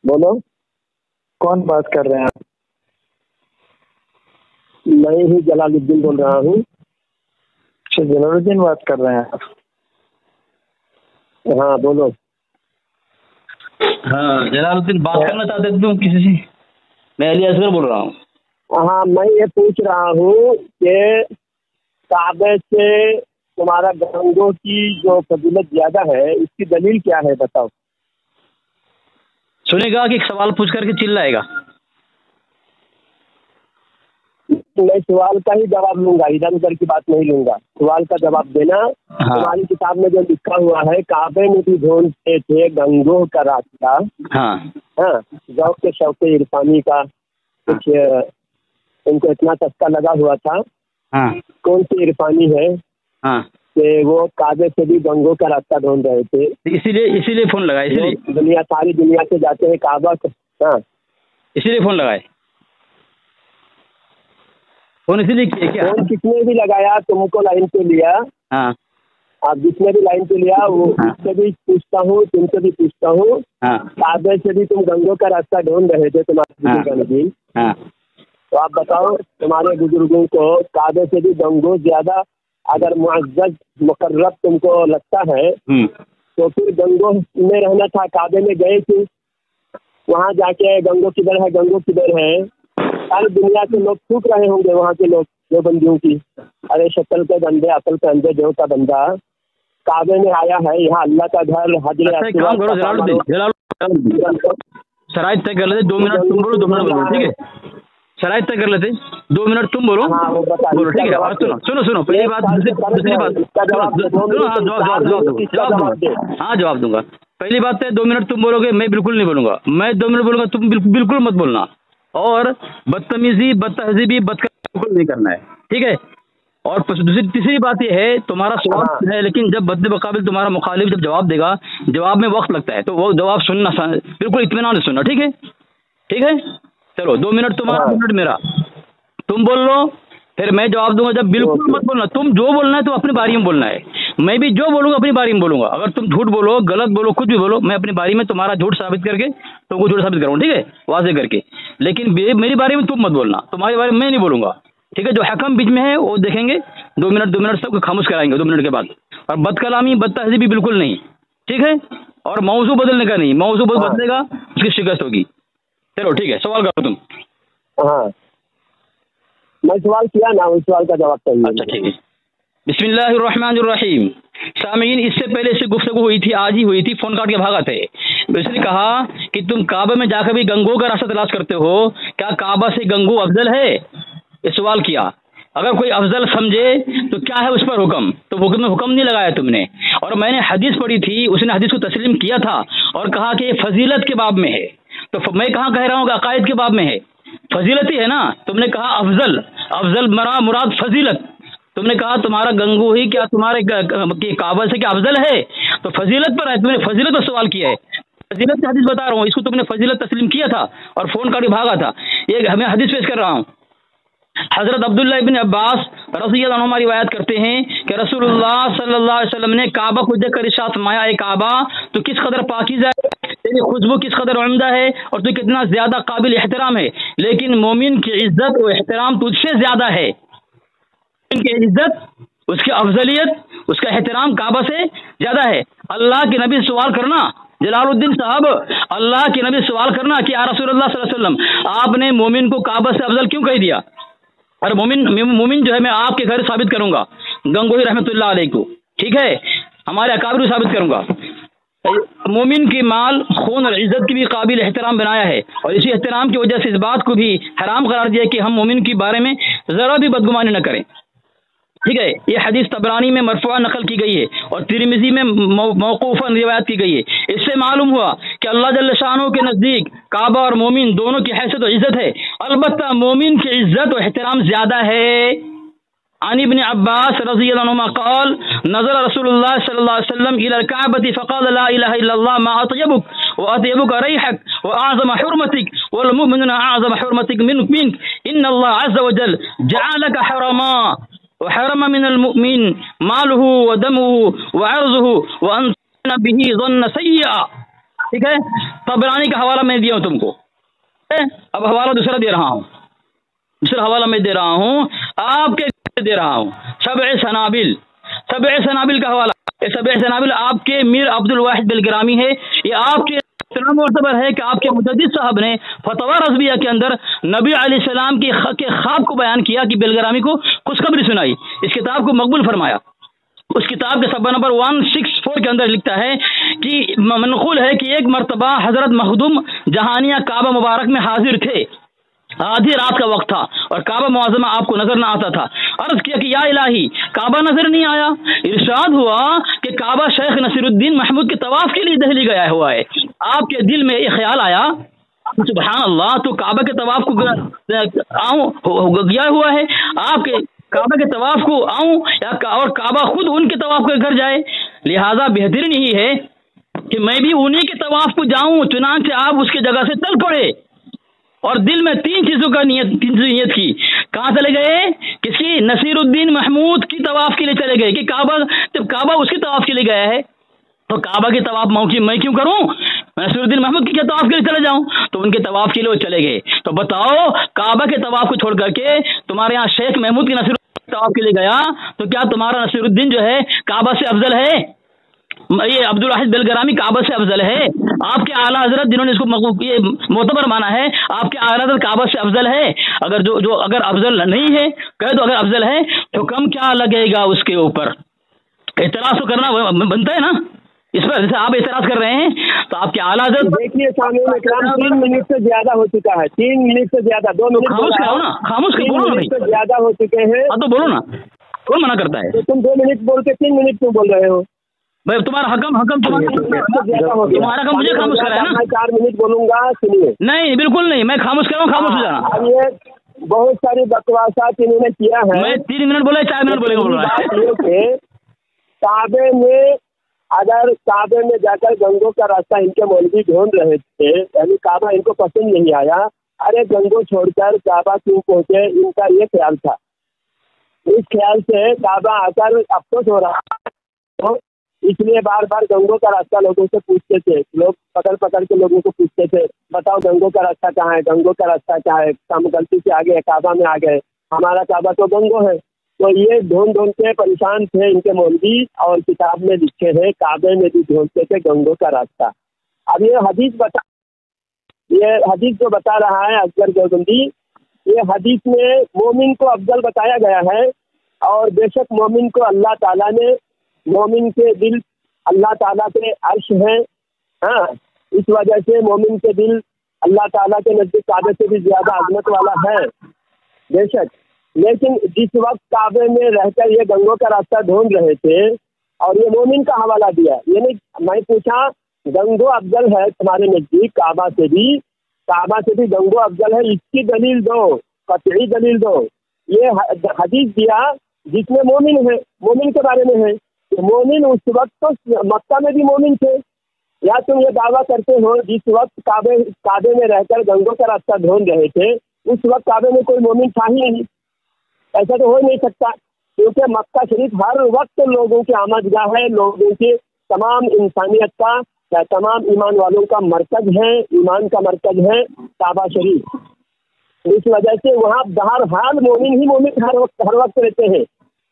बोलो, कौन बात कर रहे हैं आप? मैं ही जलालुद्दीन बोल रहा हूँ। अच्छा, जलालुद्दीन बात कर रहे हैं आप? हाँ बोलो। हाँ जलालुद्दीन बात करना चाहते थे तुम किसी से? मैं अली असगर बोल रहा हूँ। हाँ, मैं ये पूछ रहा हूँ कि काबे से तुम्हारा गंगों की जो फजीलत ज्यादा है, इसकी दलील क्या है, बताओ। सुनेगा कि एक सवाल पूछ करके चिल्लाएगा? मैं सवाल का ही जवाब लूंगा, इधर उधर की बात नहीं लूंगा। सवाल का जवाब देना। हाँ। तुम्हारी किताब में जो लिखा हुआ है, काबे में भी ढूंढते थे गंगों का रास्ता। हाँ हाँ, जौक के शौके इरफानी का कुछ उनको इतना चस्का लगा हुआ था। हाँ कौन सी इरफानी है हाँ, कि वो काबे से भी गंगों का रास्ता ढूंढ रहे थे। इसीलिए फोन लगाए, इसीलिए दुनिया, सारी दुनिया से जाते हैं काबा। हाँ, इसीलिए फोन लगाए। फोन इसीलिए किया क्या? फोन किसने भी लगाया, तुमको लाइन पे लिया। हाँ आप जिसने भी लाइन पे लिया, वो उससे भी पूछता हूँ, तुमसे भी पूछता हूँ। हाँ काबे से भी तुम गंगों का रास्ता ढूंढ रहे थे, तुम्हारे बुजुर्गों। हाँ, तो आप बताओ, तुम्हारे बुजुर्गों को काबे से भी गंगों ज्यादा अगर मुअज़्ज़ज़ मुकर्रब तुमको लगता है, तो फिर गंगों में रहना था। काबे में गए थे, वहाँ जाके गंगों किधर है, गंगों किधर है, सारी दुनिया के लोग छूट रहे होंगे। वहाँ के लोग जो बंदियों की, अरे शक्ल के बंदे, अकल के अंधे, देव का बंदा काबे में आया है। यहाँ अल्लाह का घर, हजरत शराइत तय कर लेते। 2 मिनट तुम बोलो, 2 मिनट बोलो, ठीक है? शराइत तय कर लेते, 2 मिनट तुम बोलो। हाँ, वो बता बोलो, ठीक है? और सुनो पहली बात, दूसरी बात सुनो। हाँ जवाब दूंगा। पहली बात है, 2 मिनट तुम बोलोगे, मैं बिल्कुल नहीं बोलूंगा। मैं 2 मिनट बोलूंगा, तुम बिल्कुल मत बोलना। और बदतमीजी, बदतहजीबी, बिल्कुल नहीं करना है, ठीक है? और तीसरी बात यह है, तुम्हारा सवाल है, लेकिन जब बदले बकाबिल तुम्हारा मुखालिफ जब जवाब देगा, जवाब में वक्त लगता है, तो वो जवाब सुनना, बिल्कुल इत्मीनान से सुनना, ठीक है? ठीक है, चलो 2 मिनट तुम्हारा, 2 मिनट मेरा। तुम बोल लो, फिर मैं जवाब दूंगा। जब बिल्कुल मत बोलना, तुम जो बोलना है तो अपनी बारी में बोलना है। मैं भी जो बोलूंगा अपनी बारी में बोलूंगा। अगर तुम झूठ बोलो, गलत बोलो, कुछ भी बोलो, मैं अपनी बारी में तुम्हारा झूठ साबित करके तुमको झूठ साबित करूँगा, ठीक है? वाजे करके। लेकिन मेरी बारी में तुम मत बोलना, तुम्हारी बारी में मैं नहीं बोलूंगा, ठीक है? जो हकम बीच में है वो देखेंगे। 2 मिनट सबको खामोश कराएंगे 2 मिनट के बाद। और बदकलामी, बदतहजीबी बिल्कुल नहीं, ठीक है? और मौजू बदलने का नहीं, मौजू बदलेगा उसकी शिकस्त होगी। चलो ठीक है, सवाल करो तुम। हाँ, मैं सवाल किया ना, उस सवाल का जवाब चाहिए। अच्छा ठीक है। बिस्मिल्लाहिर्रहमानिर्रहीम। सामीन, इससे पहले से गुफ्तगू हुई थी, आज ही हुई थी, फोन काट के भागा थे। इसने कहा कि तुम काबा में जाकर भी गंगों का रास्ता तलाश करते हो, क्या काबा से गंगो अफजल है? ये सवाल किया। अगर कोई अफजल समझे तो क्या है उस पर हुक्म? तो हुक्म नहीं लगाया तुमने। और मैंने हदीस पढ़ी थी, उसने हदीस को तस्लीम किया था और कहा कि ये फजीलत के बाब में है। तो मैं कहाँ कह रहा हूँ कि अकायद के बाब में है? फजीलत ही है ना। तुमने कहा अफजल मुराद फजीलत। तुमने कहा तुम्हारा गंगू ही क्या तुम्हारे काबा से क्या अफजल है? तो फजीलत पर है, तुमने फजीलत पर सवाल किया है। फजीलत की हदीस बता रहा हूँ, इसको तुमने फजीलत तस्लीम किया था और फोन काट के भागा था। ये हमें हदीस पेश कर रहा हूँ। हजरत अब्दुल्लाह इब्न अब्बास रज़ियल्लाहु अन्हुमा रिवायत करते हैं कि रसूलुल्लाह सल्लल्लाहु अलैहि वसल्लम ने काबा को देखकर इरशाद फरमाया, ए काबा, तो किस कदर पाकीज़ा है, तेरी खुशबू किस कदर उम्दा है और तू कितना ज्यादा काबिल एहतराम है। लेकिन मोमिन की इज्जत और एहतराम तुझसे ज्यादा है। उनकी इज्जत, उसकी अफजलियत, उसका एहतराम काबा से ज्यादा है। अल्लाह के नबी सवाल करना, जलालुद्दीन साहब, अल्लाह के नबी सवाल करना कि या रसूलुल्लाह सल्लल्लाहु अलैहि वसल्लम, आपने मोमिन को काबा से अफजल क्यों कह दिया? और मोमिन जो है मैं आपके घर साबित करूंगा, गंगोही रहमतुल्लाह अलैह को, ठीक है? हमारे अकाबिर साबित करूंगा। मोमिन की माल, खून और इज्जत की भी काबिल एहतराम बनाया है और इसी एहतराम की वजह से इस बात को भी हराम करार दिया कि हम मोमिन के बारे में जरा भी बदगुमानी न करें, ठीक है? ये हदीस तबरानी में मरफुआ नकल की गई है और तिरमिजी में मौकूफन रिवायत की गई है। इससे मालूम हुआ कि अल्लाह जल्ल शानो के नज़दीक काबा और मोमिन दोनों की हैसियत और इज्जत है। अलबत्ता मोमिन की इज्जत और एहतराम ज्यादा है। अन इब्न अब्बास रज़ियल्लाहु अन्हुमा क़ाल नज़र रसूलुल्लाह सल्लल्लाहु अलैहि वसल्लम इला काबती फ़क़ाल ला इलाहा इल्लल्लाह मा अतयबुक व अतयबुक रैहक व अअज़म हुर्मतिक वल मुमिनुना अअज़म हुर्मतिक मिनक इन्नल्लाह अज़्ज़ व जल जअलक हरमा वहरम मिनल मुमिन मालुहु व दमुहु व अर्ज़ुहु व अन बिही ज़न्न सय्या। ठीक है। तबरानी का हवाला मैं दिया हूँ तुमको। अब हवाला दूसरा दे रहा हूँ, दूसरा हवाला मैं दे रहा हूँ, आपके दे रहा हूँ। सबए सनाबिल, सबए सनाबिल का हवाला। सबए सनाबिल आपके मीर अब्दुल वाहिद बिलग्रामी है। ये आपके इतना मोतबर है कि आपके मुजद्दिद साहब ने फतवा रज़विया के अंदर नबी अलैहिस्सलाम के ख्वाब को बयान किया कि बिलग्रामी को खुशखबरी सुनाई, इस किताब को मकबूल फरमाया। उस किताब के सफ़ा नंबर 164 के अंदर लिखता है कि मनक़ूल है कि एक मरतबा हज़रत मखदूम जहानिया काबा मुबारक में हाजिर थे, आधी रात का वक्त था और काबा मुअज़्ज़मा आपको नजर न आता था। अर्ज किया कि या इलाही, काबा नजर नहीं आया। इरशाद हुआ कि काबा शेख नसीरुद्दीन महमूद के तवाफ के लिए दहली गया हुआ है। आपके दिल में ये ख्याल आया सुबहान अल्लाह, तो काबा के तवाफ को आऊं गया हुआ है, आपके काबा के तवाफ को आऊं या और काबा खुद उनके तवाफ के घर जाए। लिहाजा बेहतरीन यही है कि मैं भी उन्हीं के तवाफ को जाऊं। चुनांचे आप उसके जगह से चल पड़े और दिल में तीन चीजों नियत की। कहाँ चले गए? किसी नसीरुद्दीन महमूद की तवाफ के लिए चले गए कि काबा, जब काबा उसके तवाफ के लिए गया है तो काबा के तवाफ मैं क्यों करूं? नसीरुद्दीन महमूद के तवाफ के लिए चले जाऊं। तो उनके तवाफ के लिए वो चले गए। तो बताओ, काबा के तवाफ को छोड़ करके तुम्हारे यहाँ शेख महमूद की नसीरुद्दीन तवाफ के लिए गया, तो क्या तुम्हारा नसीरुद्दीन जो है काबा से अफजल है? ये अब्दुल वाहिद बिलग्रामी काबा से अफजल है? आपके आला हजरत जिन्होंने इसको ये मोतबर माना है, आपके आला हजरत काबा से अफजल है? अगर जो अगर अफजल नहीं है, कहे तो अगर अफजल है तो कम क्या लगेगा उसके ऊपर? एतराज तो करना बनता है ना इस पर। जैसे आप एतराज कर रहे हैं तो आपके आला हजरत देखिए सामने 3 मिनट से ज्यादा हो चुका है, 3 मिनट से ज्यादा, 2 मिनट खामोश करो ना, खामोश करो, बोलो नहीं से ज्यादा हो चुके हैं। हाँ तो बोलो ना, कौन मना करता है? तो तुम 2 मिनट बोल के 3 मिनट क्यों बोल रहे हो भाई? तुम्हारा हकम तुम्हारा हकम मुझे खामोश करा है ना। मैं 4 मिनट बोलूंगा, सुनिए। नहीं बिल्कुल नहीं, मैं खामोश कर रहा हूँ, खामोश हो जाना। अब ये बहुत सारी बकवासात इन्होंने किया है। मैं 3 मिनट बोला, 4 मिनट बोलेगा बोल रहा है। काबे में, अगर काबे में जाकर गंगों का रास्ता इनके मौलवी ढूंढ रहे थे, यानी काबा इनको पसंद नहीं आया, अरे गंगों छोड़कर काबा क्यों पहुंचे, इनका ये ख्याल था। इस ख्याल से काबा आकर अफसोस हो रहा तो इसलिए बार बार गंगों का रास्ता लोगों से पूछते थे। लोग पकड़ पकड़ के लोगों को पूछते थे, बताओ गंगों का रास्ता कहाँ है, गंगों का रास्ता क्या है। हम गलती से आ गए, काबा में आ गए, हमारा काबा तो गंगो है। तो ये ढूंढ ढूंढ के परेशान थे इनके मौलवी, और किताब में लिखे हैं काबे में भी ढूंढते थे गंगों का रास्ता। अब ये हदीस जो बता रहा है असगर देवबंदी, ये हदीस में मोमिन को अफजल बताया गया है। और बेशक मोमिन को अल्लाह ताला ने, मोमिन के दिल अल्लाह ताला के अर्श है। हाँ, इस वजह से मोमिन के दिल अल्लाह ताला के नजदीक काबे से भी ज्यादा अजमत वाला है बेशक। लेकिन जिस वक्त काबे में रहकर ये गंगों का रास्ता ढूंढ रहे थे और ये मोमिन का हवाला दिया, यानी मैं पूछा गंगो अफजल है तुम्हारे नजदीक काबा से भी गंगो अफजल है, इसकी दलील दो, कतई दलील दो। ये हदीस दिया जिसमें मोमिन है, मोमिन के बारे में है। तो मोमिन उस वक्त तो मक्का में भी मोमिन थे, या तुम ये दावा करते हो जिस वक्त काबे में रहकर गंगों का रास्ता ढूंढ रहे थे उस वक्त काबे में कोई मोमिन था ही नहीं? ऐसा तो हो नहीं सकता, क्योंकि मक्का शरीफ हर वक्त लोगों की आमदगाह है, लोगों के तमाम इंसानियत का या तमाम ईमान वालों का मरकज है, ईमान का मरकज है काबा शरीफ। इस वजह से वहाँ बहरहाल मोमिन ही मोमिन हर वक्त रहते हैं।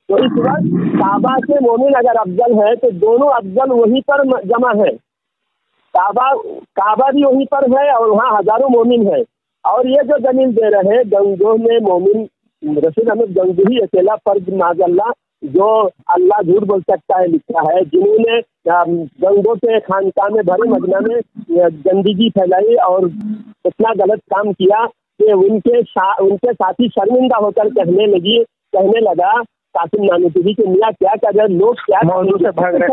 तो इस वक्त काबा से मोमिन अगर अफजल है तो दोनों अफजल वहीं पर जमा है। काबा भी वहीं पर है और वहाँ हजारों मोमिन है। और ये जो दलील दे रहे हैं गंगों में मोमिन, रशीद अहमद गंगोही अकेला फर्ज माज़अल्लाह जो अल्लाह झूठ बोल सकता है लिखा है, जिन्होंने गंगों के खानकाह में भरी मदीना में गंदगी फैलाई और इतना गलत काम किया कि उनके साथी शर्मिंदा होकर कहने लगा कासिम नानूतवी के मियाँ क्या कर रहे, लोग क्या मौजू से भाग रहे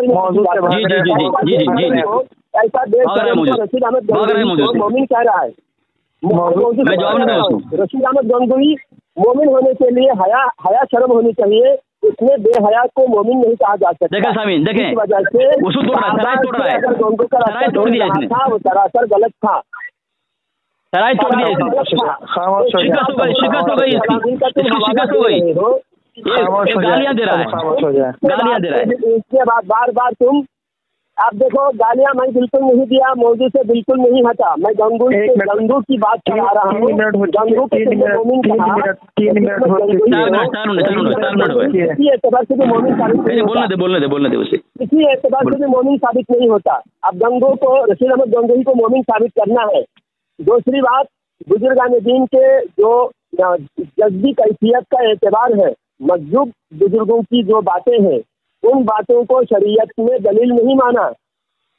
ऐसा देख रशीद अहमद गंगोही मोमिन कह रहा है। रशीद अहमद गंगोही मोमिन होने के लिए हया शर्म होनी चाहिए, इसमें बेहया को मोमिन नहीं कहा जा सकता। इस वजह से गंगों का रास्ता तोड़ दिया था, वो सरासर गलत था। तोड़ दिया, शिकस्त हो गई, गालियां दे रहा है। इसके बाद बार बार तुम आप देखो, गालियां मैं बिल्कुल नहीं दिया, मौजू से बिल्कुल नहीं हटा। मैं गंगू की बात करा रहा हूँ। गंगू के मोमिन कहा, किसी एतबार से भी मोमिन साबित नहीं होता, बोलने दे उसे। किसी एतबार से भी मोमिन साबित नहीं होता। अब गंगू को, रशीद अहमद गंगोही को मोमिन साबित करना है। दूसरी बात, बुजुर्गान दीन के जो जज्बी कैफियत का एतबार है, मजदूब बुजुर्गों की जो बातें हैं, उन बातों को शरीयत में दलील नहीं माना।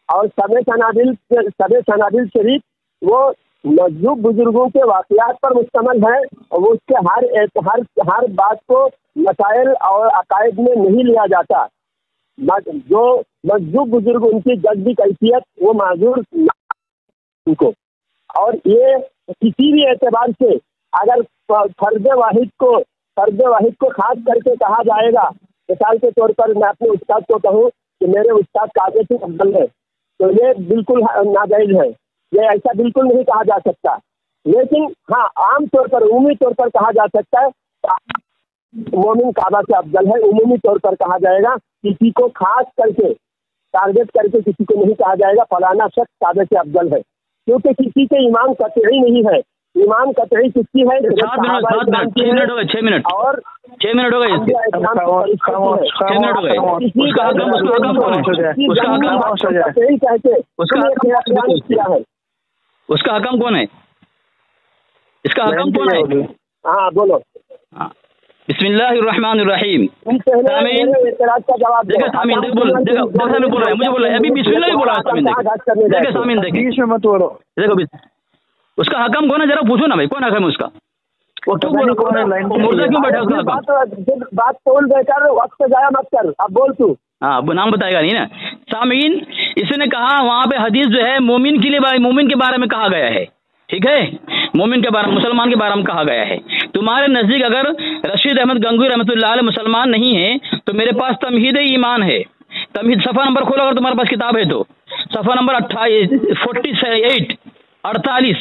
और सबे सनादिल शरीफ वो मजदूब बुजुर्गों के वाक़यात पर मुश्तमिल है, और वो उसके हर बात को मसाइल और अकायद में नहीं लिया जाता। जो मजदूब बुजुर्ग, उनकी जज्बी कैफियत वो माजूर उनको। और ये किसी भी एतबार से अगर फर्द वाहिद को खास करके कहा जाएगा, मिसाल के तौर पर मैं अपने उस्ताद को कहूँ कि मेरे उस्ताद काबे से अफजल है, तो ये बिल्कुल नाजायज है, ये ऐसा बिल्कुल नहीं कहा जा सकता। लेकिन हाँ, आम तौर पर, उमूमी तौर पर कहा जा सकता है मोमिन काबा से अफजल है। उमूमी तौर पर कहा जाएगा, किसी को खास करके टारगेट करके किसी को नहीं कहा जाएगा फलाना शख्स काबे से अफजल है, क्योंकि किसी के ईमान कतई नहीं है। ईमान कतई किसकी है? 6 मिनट हो गए, 6 मिनट और 6 मिनट हो गए, 6 मिनट हो गए। उसका हकम कौन है? इसका हकम कौन है? हाँ बोलो। बिस्मिल्लाहिर्रहमानिर्रहीम। सामीन बोल रहा है, मुझे बोल रहा है, अभी बिस्मिल्लाह ही बोल रहा है। देखे सामीन, देखे, बीच में मत बोलो। देखो उसका हकम कौन है, जरा पूछो ना भाई, कौन हकम है उसका? वो क्यों मुर्दा क्यों बैठा उसका? बात बोल बेकार, वक्त जाया मत कर, अब बोल तू। हाँ, नाम बताएगा नहीं ना। सामीन, इसने कहा वहाँ पे हदीस जो है मोमिन के बारे में कहा गया है, ठीक है, मोमिन के बारे में, मुसलमान के बारे में कहा गया है। तुम्हारे नजदीक अगर रशीद अहमद गंगोही रहमतुल्लाह अलैह मुसलमान नहीं है, तो मेरे पास तमहीद ईमान है। तमहीद सफ़ा नंबर खोलो अगर तुम्हारे पास किताब है तो, सफ़ा नंबर 48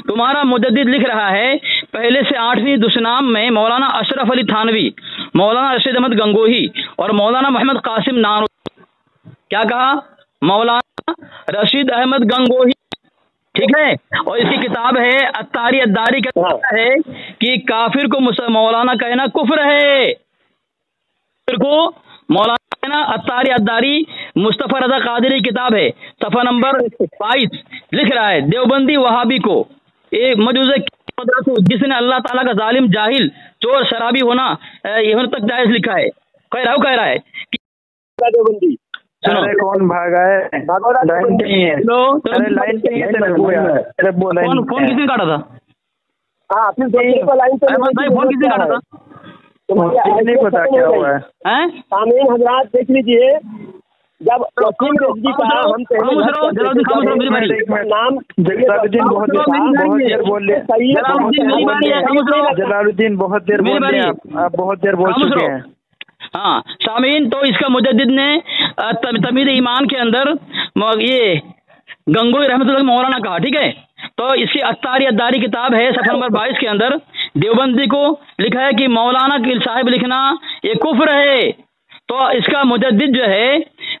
तुम्हारा मुजद्दिद लिख रहा है, पहले से 8वीं दुशनाम में मौलाना अशरफ अली थानवी, मौलाना रशीद अहमद गंगोही और मौलाना मोहम्मद कासिम नानवी। क्या कहा? मौलाना रशीद अहमद गंगोही, ठीक है। और इसकी किताब है अत्तारी अद्दारी, कहता है कि काफिर को मौलाना कहना कुफ्र है। काफिर को मौलाना कहना, अत्तारी अद्दारी, मुस्तफ़ा रज़ा कादरी किताब है, सफ़ा नंबर 22 लिख रहा है, देवबंदी वहाबी को एक मजूज़ जिसने अल्लाह ताला का जालिम, जाहिल, चोर, शराबी होना यहाँ तक जायज़ लिखा है। कह रहा है कि देवबंदी। अरे कौन भागा है? लाइन नहीं है। अरे लाइन नहीं है, फोन किसने काटा था? हाँ, फिर लाइन पे फोन किसने काटा था? नहीं पता क्या हुआ है। सामीन हजरात देख लीजिए, जब वसीम रिजवी का हम नाम जलालुद्दीन बहुत देर बोल रहे हैं, आप बहुत देर बोल चुके हैं। हाँ सामीन, तो इसका मुजद्दिद ने तमीद ईमान के अंदर ये गंगोही रहमतुल्लाह मौलाना कहा, ठीक है। तो इसकी अत्तारी अद्दारी किताब है, सफ़ा नंबर 22 के अंदर देवबंदी को लिखा है कि मौलाना की साहिब लिखना ये कुफ्र है। तो इसका मुजद्दिद जो है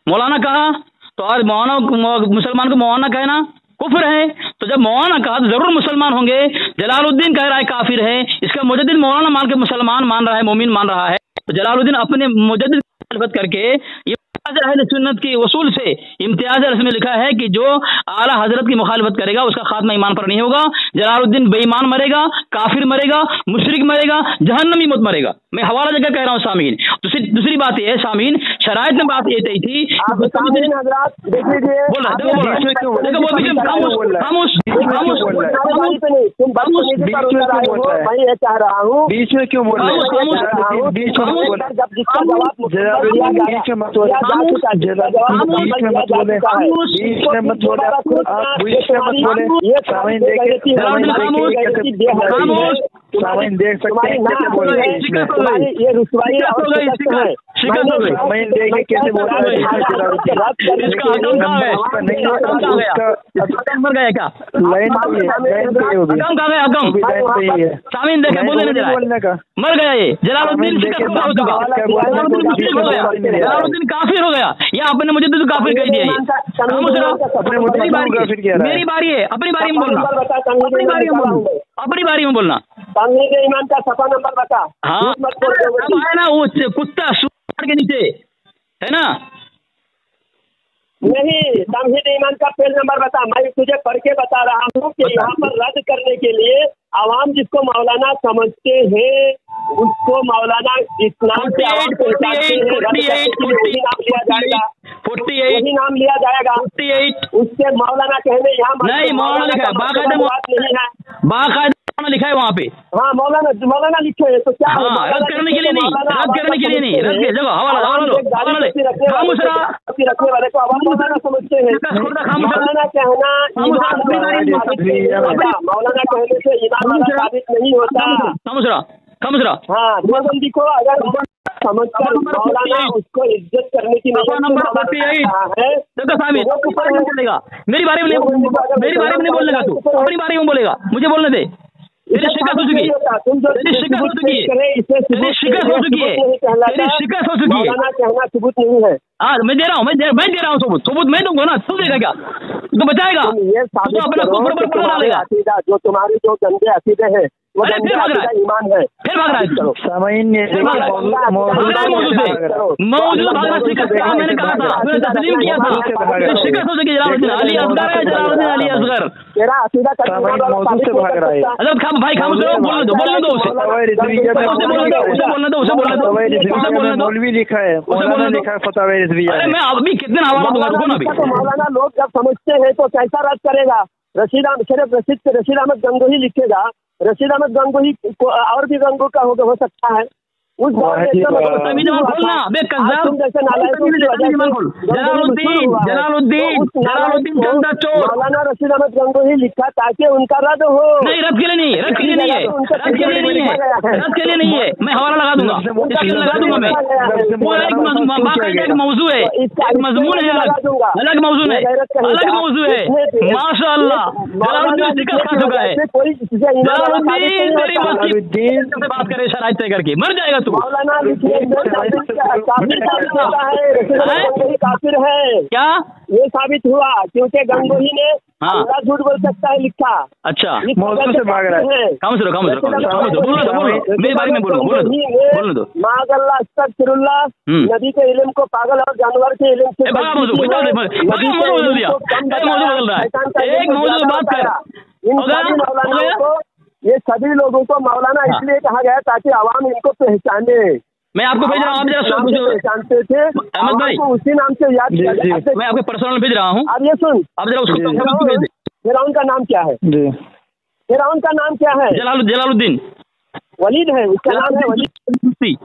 मौलाना कहा, तो आज मुसलमान को मौलाना कहना कुफ्र है। तो जब मौलाना कहा तो जरूर मुसलमान होंगे। जलालुद्दीन कह रहा है काफिर है, इसका मुजद्दिद मौलाना मान के मुसलमान मान रहा है, मोमिन मान रहा है। तो जलालुद्दीन अपने मुजद्दिद करके ये अहले सुन्नत की उसूल से इम्तियाज में लिखा है कि जो आला हजरत की मुखालफत करेगा उसका खात्मा ईमान पर नहीं होगा। जलालुद्दीन बेईमान मरेगा, काफिर मरेगा, मुशरिक मरेगा, जहन्नमी मौत मरेगा। मैं हवाला जगह कह रहा हूँ सामीन। दूसरी बात यह है सामीन, शरायत में बात ये तय थी, बीच में क्यों बोल रहे हैं? बीच में मत बोले, सामीन देख सकते हैं। ये रुसवाई है, शिकस्त हो गई। मैं देखे कैसे बोल रहा है इसका हकम कहाँ है? हकम मर गया क्या? लाइन पे ही है, लाइन पे ही होगी। हकम कहाँ गया? हकम लाइन पे ही है। सामीन देखे बोलने नहीं दे रहा बोलने का। मर गया ये जलालुद्दीन शिकस्त हो चुका। जलालुद्दीन मुश्किल हो गया, जलालुद्दीन काफिर हो गया। या आपने मुझे तो काफिर कह दिया। मेरी बारी है, अपनी बारी में बोलना, अपनी बारी में बोलना, अपनी बारी में बोलना। तमहीद ईमान का सफा नंबर बता। हाँ है ना, वो कुत्ता सूअर के नीचे है ना। नहीं, तमहीद ईमान का पेज नंबर बता। मैं तुझे पढ़ के बता रहा हूँ कि यहाँ पर रद्द करने के लिए आवाम जिसको मौलाना समझते हैं उसको मौलाना इस्लाम से नाम लिया जाएगा, 48 वही नाम लिया जाएगा। 48 उससे मौलाना कहने यहाँ नहीं, मौलाना लिखा है बात नहीं है, बाकायदा लिखा है वहाँ पे। हाँ मौलाना लिखे है तो क्या? हाँ, रद्द करने के लिए नहीं, रद्द करने के लिए नहीं, रद्द के जगह हवाला रखने वाले को आवाम मौलाना समझते हैं। मौलाना कहना मौलाना कहने से ईमान वाला साबित नहीं होता। समझ रहा। हाँ, देवबंदी को अगर समझकर मौलाना उसको इज्जत करने की नंबर 48 है बोलेगा। मेरी बारे में नहीं बोलने का, तू अपनी बारे में बोलेगा, मुझे बोलने दे। तेरी शिकस्त हो चुकी है, तेरी शिकस्त हो चुकी है, तेरी शिकस्त हो चुकी है, तेरी शिकस्त हो चुकी है। कहना सबूत नहीं है। हाँ मैं दे रहा हूँ, मैं दे रहा हूँ सबूत मैं दूंगा ना। तू देगा क्या? तू बचाएगा? तू तो अपना कुफर पर पकड़ डालेगा। जो तुम्हारे जो गंदे अकीदे हैं वो ईमान है। फिर भाग रहा है, मौजूद भागना शिकस्त का मैंने कहा था, मैंने तस्लीम किया था। शिकस्त हो चुकी जलालुद्दीन अली असगर है, जलालुद्दीन अली असगर तेरा अकीदा का मौजूद से भाग रहा है। अरे भाई खामोश रहो, बोलने दो उसे बोलने दो। मौलवी लिखा है, लिखा है फतवा रिजविया। अरे मैं अभी कितने हवाला दूंगा, रुको ना अभी। मौलाना लोग जब समझते हैं तो कैसा रद्द करेगा? रशीद अहमद गंगोही लिखेगा। रशीद अहमद गंगोही और भी गंगो का हो सकता है। उस मौलाना रशीद अहमद गंगोही लिखा ताकि उनका रद्द हो। नहीं, रद्द के लिए नहीं है, रद्द के लिए नहीं है, रद्द के लिए नहीं है, रद्द के लिए नहीं है। मैं हवाला लगा दूंगा, लगा दूंगा मैं। पूरा एक मौजू है, एक मजमून है, अलग मौजू है, अलग मौजू है। माशाअल्लाह जलालुद्दीन शिकस्त खा चुका है। जलालुद्दीन तेरी बात करे शराइत तय करके मर जाएगा तू। मौलाना काफिर है क्या? ये साबित हुआ क्योंकि गंगोही ने अल्लाह झूठ बोल सकता है लिखा। अच्छा, मौजूद से भाग रहा है। मेरी बारे में बोलने दो। माअल्लाह अस्तगफिरुल्लाह, नबी के इल्म को पागल और जानवर के इल्म से मौलाना को, ये सभी लोगों को मौलाना इसलिए कहा गया ताकि आवाम इनको पहचाने। मैं आपको भेज रहा हूँ, आप जरा पहचानते थे अहमद भाई, उसी नाम से याद किया जाता। मैं आपको पर्सनल भेज रहा हूँ। अब ये सुन, आप जरा उसको फिरौन का नाम क्या है? फिरौन का नाम क्या है? जलालुद्दीन वलीद है, उसका नाम है वलीद।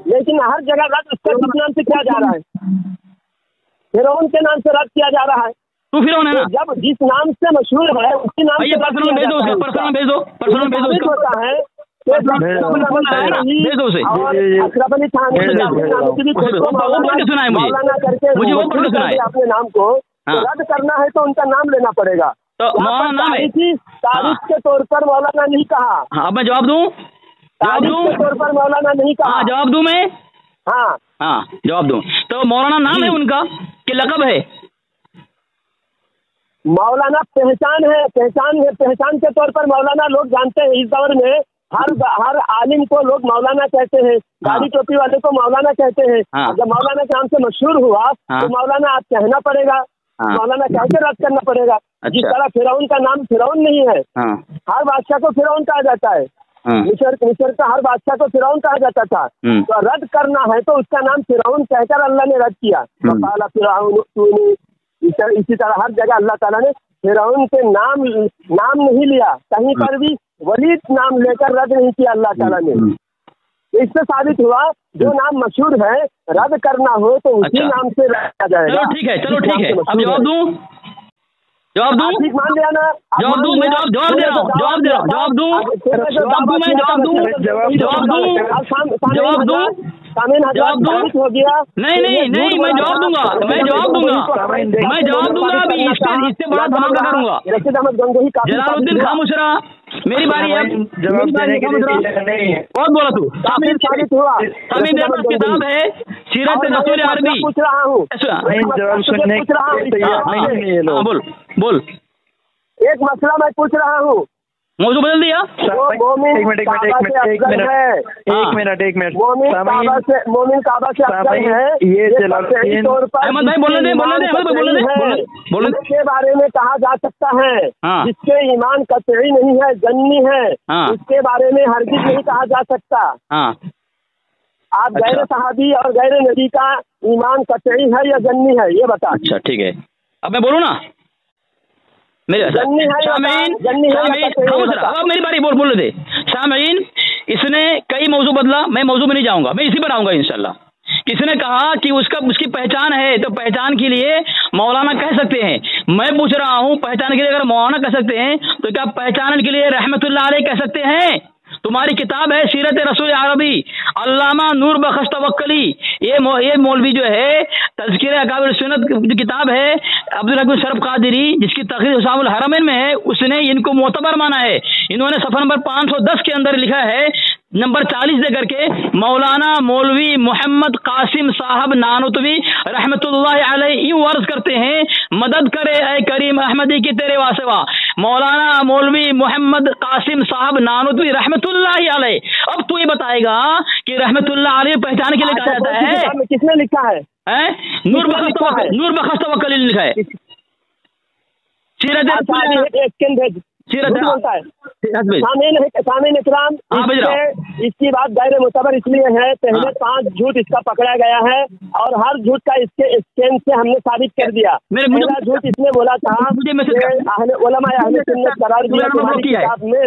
लेकिन हर जगह रद्द उसका किस नाम से किया जा रहा है? फिरौन के नाम से रद्द किया जा रहा है। तू फिरौन है ना? जब जिस नाम से मशहूर है उसी नाम से पर्सनल भेज दो, पर्सनल भेज दो होता है। भेज दो उसे। अशरफ अली खान मुझे वो पढ़ के सुनाए। अपने नाम को रद्द करना है तो उनका नाम लेना पड़ेगा। तो मौलाना तारीख के तौर पर मौलाना नहीं कहा। हाँ, मैं जवाब दूं? तारीख के तौर पर मौलाना नहीं कहा। जवाब दूं मैं? हाँ जवाब दूं। तो मौलाना नाम है उनका कि लक़ब है? मौलाना पहचान है, पहचान के तौर पर मौलाना लोग जानते हैं। इस दौर में हर आलिम को लोग मौलाना कहते हैं, दाढ़ी टोपी वाले को मौलाना कहते हैं। जब मौलाना के नाम से मशहूर हुआ तो मौलाना आप कहना पड़ेगा, मौलाना कहकर रद्द करना पड़ेगा। जिस तरह फिरौन का नाम फिरौन नहीं है, हर बादशाह को फिरौन कहा जाता है। मिस्र का हर बादशाह को फिरौन कहा जाता था। तो रद्द करना है तो उसका नाम फिरौन कहकर अल्लाह ने रद्द किया। इसी तरह हर जगह अल्लाह ताला ने फिरौन के नाम नहीं लिया, कहीं पर भी वलीद नाम लेकर रद्द नहीं किया अल्लाह ताला ने। इससे साबित हुआ जो नाम मशहूर है रद्द करना हो तो उसी नाम से रद्द किया जाएगा। चलो ठीक है, अब जवाब दूं? ठीक मान लिया ना? जवाब दूं? मैं जवाब दे रहा हूँ। सामीन हजरात साबित हो गया। नहीं नहीं नहीं, मैं जवाब दूंगा, मैं जवाब दूंगा अभी, इससे बड़ा धमाका करूंगा। रशीद अहमद गंगोही जलालुद्दीन खामोश रहा, मेरी बारी है। जवाब देने के लिए बहुत बोला तू। साबित हुआ। सामीन मेरे पास किताब है सीरत रसूल अरबी। पूछ रहा हूँ, जवाब सुनने पूछ रहा हूँ। बोल। एक मसला मैं पूछ रहा हूँ, मौजू बदल दिया। एक मिनट मोमिन काबा से अफजल है, ये अहमद भाई बोलने दे। इसके बारे में कहा जा सकता है जिसके ईमान कतई नहीं है, जन्नी है, इसके बारे में हरगिज नहीं कहा जा सकता। आप गैर सहाबी और गैर नबी का ईमान कतई है या जन्नी है, ये बता। अच्छा ठीक है, अब मैं बोलूँ ना मेरे सामीन, अब मेरी बारी, बोल दे सामीन। इसने कई मौजू बदला, मैं मौजू में नहीं जाऊंगा, मैं इसी पर आऊंगा इंशाल्लाह। किसने कहा कि उसकी पहचान है, तो पहचान के लिए मौलाना कह सकते हैं। मैं पूछ रहा हूं पहचान के लिए अगर मौलाना कह सकते हैं तो क्या पहचान के लिए रहमतुल्लाह अलैह कह सकते हैं? तुम्हारी किताब है सीरत रसूल अरबी, अल्लामा नूर बख्श तवक्कली, ये मौलवी जो है तज़किरा अकाबिर सुन्नत जो किताब है अब्दुल हक शरफ कादरी, जिसकी तखरीर हुसामुल हरमैन में है, उसने इनको मोतबर माना है। इन्होंने सफ़र नंबर 510 के अंदर लिखा है, नंबर 40 दे करके, मौलाना मौलवी मोहम्मद कासिम साहब नानुतवी रहमतुल्लाह अलैह यूं अर्ज करते हैं, मदद करे ऐ करीम अहमदी की तेरे वासेवा। मौलाना मौलवी मोहम्मद कासिम साहब नानुतवी रहमतुल्लाह अलैह। अब तू ये बताएगा कि रहमतुल्लाह अलैह पहचान के लिए कहा जाता है? किसने लिखा है? नूर बख्श तवक्कली लिखा है। सामीन इकराम, इसकी बात गैर मुतबर इसलिए है, पहले 5 झूठ इसका पकड़ा गया है और हर झूठ का इसके स्टैंड से हमने साबित कर दिया। पहला झूठ इसने बोला था उलमा अहले सुन्नत करार दिया तुम्हारी किताब में।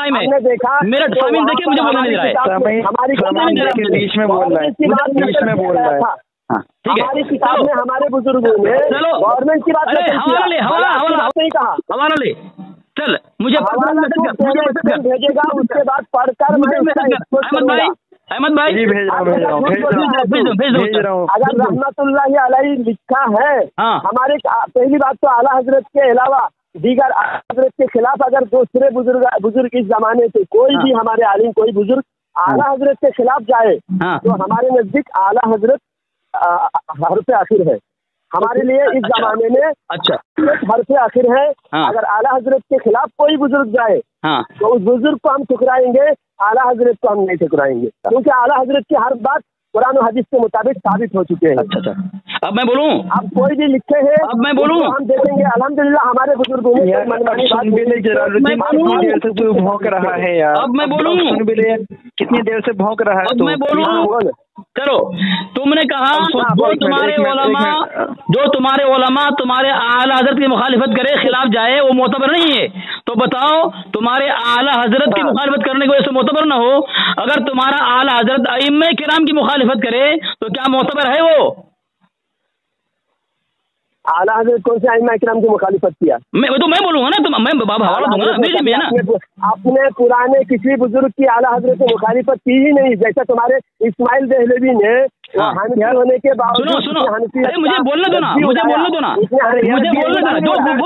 हमने देखा हमारी किताब में हमारे बुजुर्गों ने गवर्नमेंट की बात नहीं कहा। हवाला ले चल, मुझे भेजेगा, उसके बाद पढ़कर अहमद भाई भेज रहा हूँ। अगर रहमतुल्लाह अलैह लिखा है, हमारे पहली बात तो आला हजरत के अलावा दीगर आला हजरत के खिलाफ अगर दूसरे बुजुर्ग इस जमाने से कोई भी हमारे आलिम कोई बुजुर्ग आला हजरत के खिलाफ जाए तो हमारे नजदीक आला हजरत हरफ आखिर है। हमारे लिए इस जमाने में अच्छा हरफ आखिर है। अगर आला हजरत के खिलाफ कोई बुजुर्ग जाए तो उस बुजुर्ग को हम ठुकराएंगे, आला हजरत को हम नहीं ठुकराएंगे, क्योंकि आला हजरत की हर बात कुरान और हदीस के मुताबिक साबित हो चुके हैं। अच्छा, अब मैं बोलूं? अब कोई भी लिखे हैं, अब मैं बोलूं? हम देखेंगे अल्हम्दुलिल्लाह हमारे बुजुर्गों ने भौंक रहा है यार। अब मैं बोलूं? कितनी देर से भौंक रहा है? अब मैं बोलूं? चलो, तुमने कहा जो तुम्हारे उलमा तुम्हारे आला हजरत की मुखालिफत करे, खिलाफ जाए, वो मोतबर नहीं है। तो बताओ, तुम्हारे आला हजरत की मुखालिफत करने की वजह से मोतबर ना हो? अगर तुम्हारा आला हजरत अइम्मे किराम की मुखालिफत करे तो क्या मोतबर है वो? आला हजरत कौन से अइम्मा किराम की मुखालिफत किया? मैं बोलूंगा ना, मैं हवाला दूंगा ना, मेरे में ना। आपने पुराने किसी बुजुर्ग की आला हजरत की मुखालिफत की ही नहीं, जैसे तुम्हारे इस्माइल देहलवी ने हनफी होने के बावजूद। सुनो, अरे मुझे बोलने दो ना, जो वो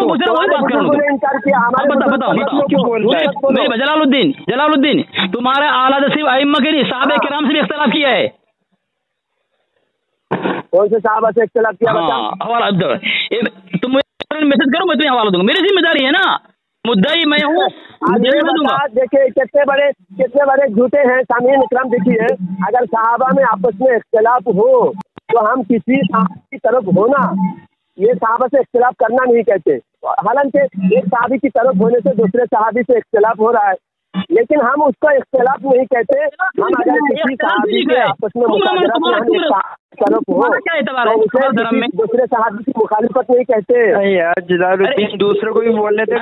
पूछ रहा है बात करो। इनकार किया हमारे जलालुद्दीन, तुम्हारे आला हजरत अइम्मा के साहबे किराम से भी इख्तिलाफ किया है। कौन से साहबा से इख्तिलाफ किया? हवाला तुम मैसेज करो, मैं तुम्हें हवाला दूंगा, मेरी जिम्मेदारी है ना, मुद्दाई मैं हूँ। देखिए कितने बड़े झूठे हैं सामीन इकराम। देखिए, अगर सहाबा में आपस में इख्तिलाफ हो तो हम किसी सहाबी की तरफ होना, ये सहाबा से इख्तिलाफ करना नहीं कहते। हालांकि एक सहाबी की तरफ होने से दूसरे सहाबी से इख्तिलाफ हो रहा है, लेकिन हम उसका इख्तिलाफ नहीं कहते। हम अगर किसी सहाबी के आपस में तरफ हो तो दूसरे सहाबी की मुखालिफत नहीं कहते यार। जलालुद्दीन दूसरे को भी बोलने थे।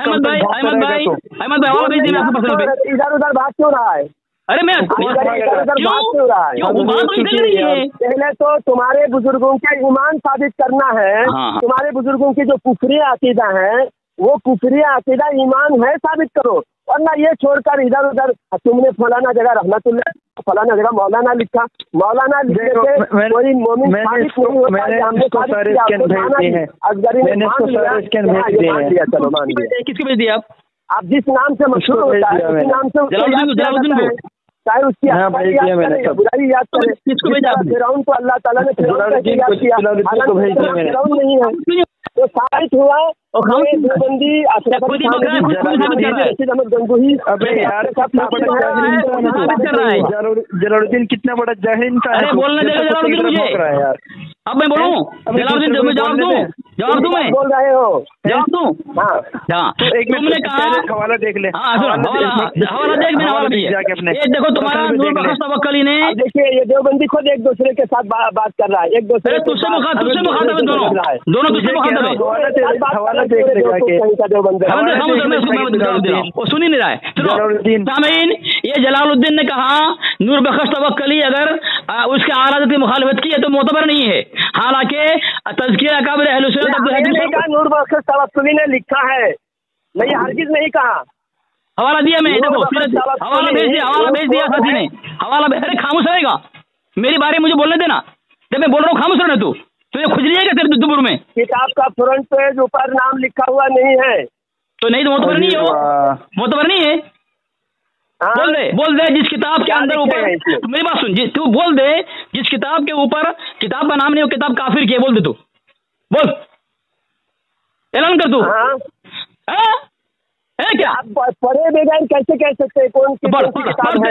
इधर उधर बात क्यों रहा है? अरे मैं पहले तो तुम्हारे बुजुर्गों के ईमान साबित करना है। तुम्हारे बुजुर्गों की जो कुफरी अकीदा है वो कुफरी अकीदा ईमान है साबित करो, वरना ये छोड़कर इधर उधर तुमने फलाना जगह रहमतुल्लाह फलाना जगह मौलाना लिखा, मौलाना लिखने से कोई मोमिन साबित नहीं होता। हमने चलो मान लिया। किसको भेज दिया आप जिस नाम से मशहूर होता है उसी नाम से चाहे उसकी बुराई याद करें। फिरौन को अल्लाह ताला ने याद किया, फिरौन नहीं है तो साबित हुआ। देवबंदी जलालुद्दीन कितना बड़ा जाहिल इंसान है। बोलने दे जलालुद्दीन मुझे यार, अब मैं बोलूं जलालुद्दीन जवाब दूं मैं बोल रहे हो जवाब दूं। हाँ एक मिनट तुमने कहा हवाला देख ले। हवाला देख मैंने हवाला दिया। ये देखो तुम्हारा नूर बख्श तवक्कली ने, देखिए ये देवबंदी खुद एक दूसरे के साथ बात कर रहा है, एक दूसरे तुझसे मुखातब है, दोनों तुझसे मुखातब है। हवाला देख ले जाके, वो सुन ही नहीं रहा है। सामीन, ये जलालुद्दीन ने कहा नूर बख्श तवक्कली अगर उसके आराधत की मुखालफत की है तो मोतबर नहीं है, हालांकि तज़किया अकाबिर अहले सुन्नत नूर बख्श तवक्कली ने लिखा है, मैं ये हरगिज़ नहीं कहा। हवाला दिया मैं, देखो हवाला भेज दिया साथी ने हवाला। अरे खामोश रहेगा, मेरी बारे मुझे बोलने देना, जब मैं बोल रहा हूँ खामोश रहना। तू तुझे खुजली है क्या तेरे दुबुर में? किताब का फ्रंट पेज ऊपर नाम लिखा हुआ नहीं है तो नहीं तो मोतबर नहीं हो, मोतबर नहीं है। बोल दे जिस किताब के अंदर ऊपर, मेरी बात सुन, तू बोल दे जिस किताब के ऊपर किताब का नाम नहीं, वो किताब काफिर की है, बोल दे तू, बोल ऐलान कर तू। है क्या आप पढ़े बगैर कैसे कह सकते हैं कौन सी किताब है?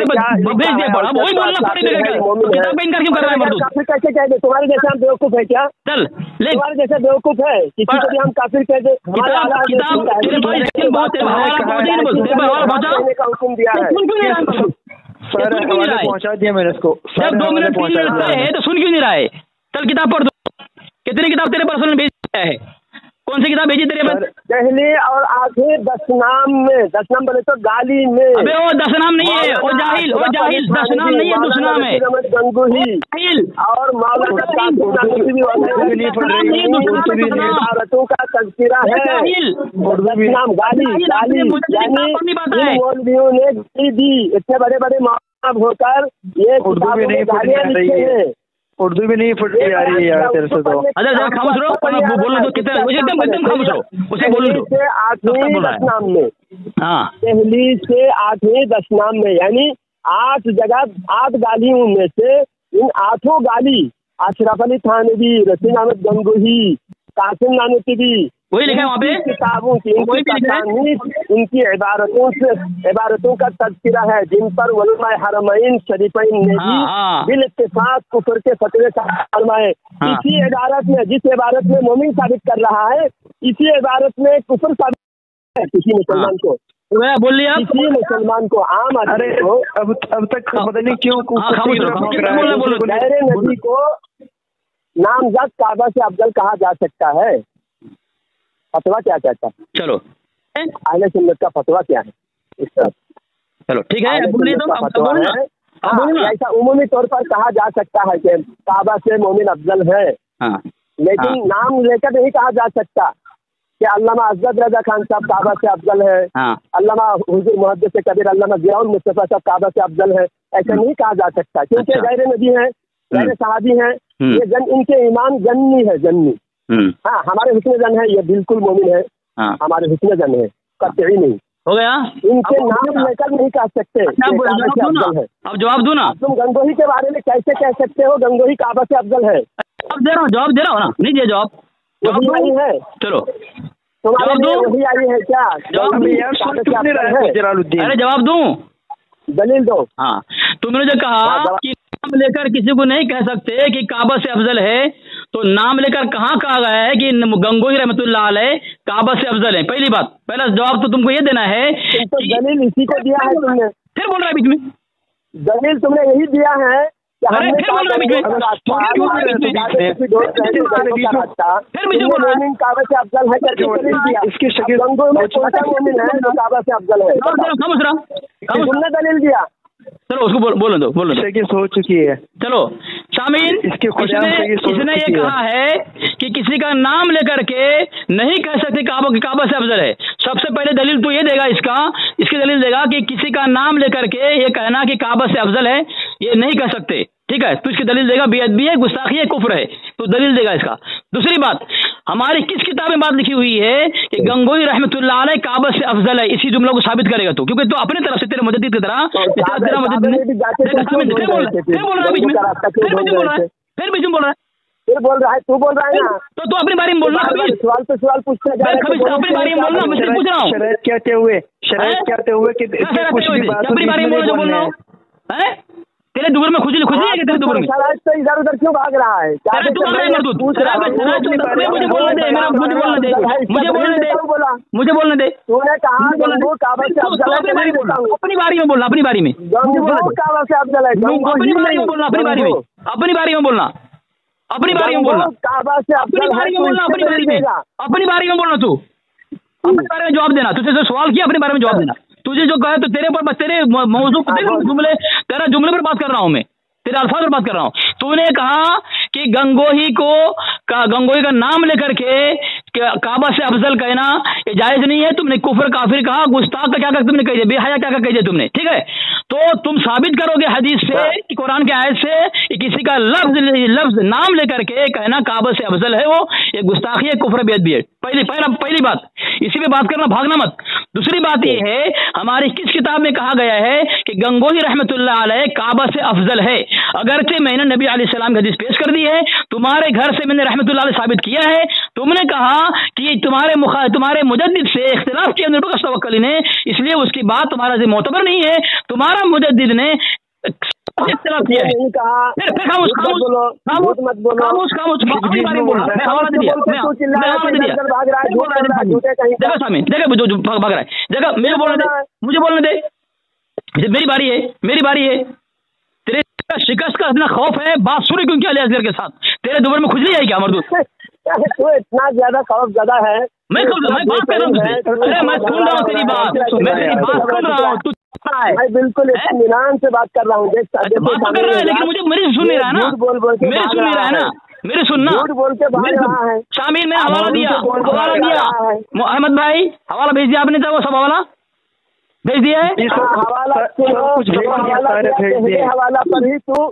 भेज दे पढ़, अब वही बोलना पड़े बगैर किताब पे इनकार क्यों कर रहा है मर्दूद? काफिर कैसे कह दे? तुम्हारे जैसे हम बेवकूफ है क्या? चल ले, तुम्हारे जैसे बेवकूफ है किसी को भी हम काफिर कह दे? किताब तेरे भाई बहुत हवाला पहुंचा नहीं, बोल तेरे हवाला पहुंचा का हुक्म दिया है। सुन क्यों नहीं रहा? सर हवाला पहुंचा दिया मैंने इसको। जब 2 मिनट 3 मिनट है तो सुन क्यों नहीं रहा है? चल किताब पढ़ दो। कितनी किताब तेरे पर्सनल भेजा है? कौन सी किताब भेजी तेरे पास? पहले और आगे 10 नाम में, 10 नाम बोले तो गाली में। अबे वो 10 नाम नहीं है, वो जाहिल 10 नाम नहीं है, 2 नाम है गंगोही और मौलाना भारतों का तज़किरा है। 10 नाम गाली मौलवियों ने दी, इतने बड़े बड़े मौलवी होकर ये गालियाँ लिखते हैं। उर्दू भी नहीं फट आ रही है यार तेरे से तो। अच्छा जरा खामोश रहो, बोलने दो, कितना एकदम खामोश रहो, उसे बोलने दो। 8वीं 10 नाम में, हाँ पहली से 8वीं 10 नाम में, यानी 8 जगह 8 गालियों में से इन 8 गाली अशरफ अली थानवी, रशीद अहमद गंगोही, कासिम नानूतवी, वही लिखा है वहाँ पे किताबों की इनकी इबारतों का तज़किरा है, जिन पर उलमाए हरमैन शरीफैन ने भी बिल इत्तिफाक कुफ्र के फतवे फरमाए। इसी इबारत में, जिस इबारत में मोमिन साबित कर रहा है, इसी इबारत में कुफ्र साबित है किसी मुसलमान को। बोल लिया किसी मुसलमान को, आम आदमी को अब तक पता नहीं क्यों गैर नबी को नामज़द काबा से अफजल कहा जा सकता है। फतवा क्या कहता है? चलो अहले सुन्नत का फतवा क्या है इस तरफ? चलो ठीक है, ऐसा उमूमी तौर पर कहा जा सकता है कि काबा से मोमिन अफजल है, लेकिन नाम लेकर नहीं कहा जा सकता कि अल्लामा अज़द रज़ा खान साहब काबा से अफजल है, अल्लामा हुज़ूर मुहद्दिस कबीर अल्लामा ज़ियाउल मुस्तफ़ा साहब काबा से अफजल है, ऐसा नहीं कहा जा सकता, क्योंकि गैर नबी हैं, गैर सहाबी हैं, ये इनके ईमान जन्नी है, जन्नी। हाँ, हमारे हुस्न जन है, ये बिल्कुल मोमिन है, हमारे हुस्न जन है, कतई नहीं हो गया। इनके नाम लेकर नहीं कह सकते। अब जवाब दो ना, तुम गंगोही के बारे में कैसे कह सकते हो गंगोही काबा से अफजल है? अब दे रहा हूँ, जवाब दे रहा हूँ ना, नहीं दिया जवाब, वही आई है। चलो तुम्हारे लिए वही आई है क्या? अरे जवाब दूं, दलील दो। हाँ, तुमने जो कहा कि नाम लेकर किसी को नहीं कह सकते कि काबा से अफजल है, तो नाम लेकर कहाँ कहा गया है कि गंगोही रहमतुल्लाह अलैह काबा से अफजल है? पहली बात, पहला जवाब तो तुमको ये देना है। तो दलील इसी को दिया है तुमने, फिर बोल रहा है बीच में, दलील तुमने यही दिया है कि हमने काबा से अफजल है, काबा से अफजल है, तुमने दलील दिया। चलो उसको बोलो दो, हो चुकी है। चलो शामिल, इसने ये कहा है कि किसी का नाम लेकर के नहीं कह सकते काबा से अफजल है। सबसे पहले दलील तो ये देगा इसकी दलील देगा कि किसी का नाम लेकर के ये कहना कि काबा से अफजल है ये नहीं कह सकते, ठीक है। तो इसकी दलील देगा बेअदबी है, गुस्ताखी है, कुफ्र है, तो दलील देगा इसका। दूसरी बात, हमारी किस किताब में बात लिखी हुई है कि गंगोई रहमतुल्लाह अलैह काबा से अफजल है, इसी जुमला को साबित करेगा तू, क्योंकि तो अपनी तरफ से तेरे मुजद्दिद की तरह तेरा मुजद्दिद ने फिर बोल रहा है बीच में, फिर बीच में बोल रहा है, फिर बोल रहा है, तू बोल रहा है ना, तो अपनी बारे में बोलना, सवाल पे सवाल पूछते जा रहे हैं, अपनी बारे में बोलना, मैं पूछ रहा हूँ शरायत क्या हुए कि अपनी बारे में बोल रहा हूँ। तेरे दुबर में खुजली है कि तेरे दुबर में? तो इधर उधर क्यों भाग रहा है? मुझे बोलने दे। तूने कहा काबा से अफजल है, अपनी बारी में बोलना, अपनी बारी में काबा से अफजल है, अपनी बारी में बोलना, अपनी बारी में, अपनी बारी में बोलना, अपनी बारी में बोलना, काबा से अपनी बारी में बोलना, अपनी बारी में, अपनी बारी में बोलना, तू अपने बारे में जवाब देना, तुझसे जो सवाल किया अपने बारे में जवाब देना, तुझे जो कहा तो तेरे मौजू जुमले, तेरा जुमले पर बात कर रहा हूं मैं, तेरे अल्फाज पर बात कर रहा हूं। तूने कहा कि गंगोही का नाम लेकर के काबा से अफजल कहना ये जायज नहीं है, तुमने कुफर काफिर कहा, गुस्ताख का क्या तुमने कह दिया, बेहया क्या कह दिया तुमने, ठीक है। तो तुम साबित करोगे हदीस से कि कुरान के आयत से कि किसी का लफ्ज नाम लेकर के कहना काबा से अफजल है, वो ये गुस्ताखी है, कुफर बेअदबी है। पहली बात, इसी पे बात करना, भागना मत। दूसरी बात ये है, हमारी किस किताब में कहा गया है कि गंगोही रहमतुल्लाह अलैह काबा से अफजल है? अगरचे मैंने नबी अलैहिस्सलाम की हदीस पेश कर दी है, तुम्हारे घर से मैंने रहमतुल्लाह अलैह साबित किया है, तुमने कहा कि तुम्हारे मुजद्दिद से इख्तिलाफ किया निर्बकश तवक्कुली ने, इसलिए उसकी बात तुम्हारा से मोतबर नहीं है, तुम्हारा मुजद्दिद ने इख्तिलाफ किया है। फिर खामोश, अपनी बारे में बोलना, मैं हवाला दे दिया, जगह सामने जगह जो भाग रहा है, जगह मुझे बोलने दे, मेरी बारी है। तेरे शिकस्त का इतना खौफ है, बात सुन क्यों क्या अजगर के साथ? तेरे दुबर में खुजली आई क्या मरदूद? तो इतना ज्यादा खौफ ज्यादा है, मैं बात कर रहा हूँ तुझसे, अरे मैं सुन रहा हूँ तेरी बात, मैं तेरी बात सुन रहा हूँ, तू मैं बिल्कुल इत्मीनान से बात कर रहा हूँ, बात कर रहा है, लेकिन मेरी सुन नहीं रहा ना, मेरी सुन नहीं रहा है ना, मेरे सुनना, झूठ बोल के भाग रहा है। शामिल में हवाला दिया, अहमद भाई हवाला भेज दिया आपने, वो सब हवाला भेज दिया है, हवाला पर ही तू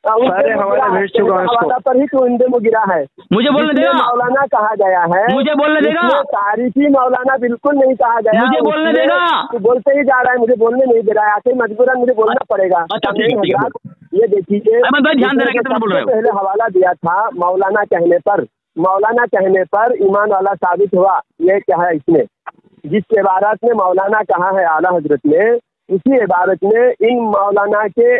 सारे हवाला भेज चुका हूं, हवाला पर ही तू इंदे में गिरा है। मुझे बोलने देगा, मौलाना कहा गया है, मुझे बोलने देगा, तारीफी मौलाना बिल्कुल नहीं कहा गया, मुझे बोलने देगा, तू बोलते ही जा रहा है, मुझे बोलने नहीं दे रहा है, आखिर मजबूरन मुझे बोलना पड़ेगा। ये देखिए, ध्यान देना, पहले हवाला दिया था मौलाना कहने पर ईमान वाला साबित हुआ। ये क्या है, इसमें जिस इबारत में मौलाना कहा है आला हजरत ने, उसी इबारत में इन मौलाना के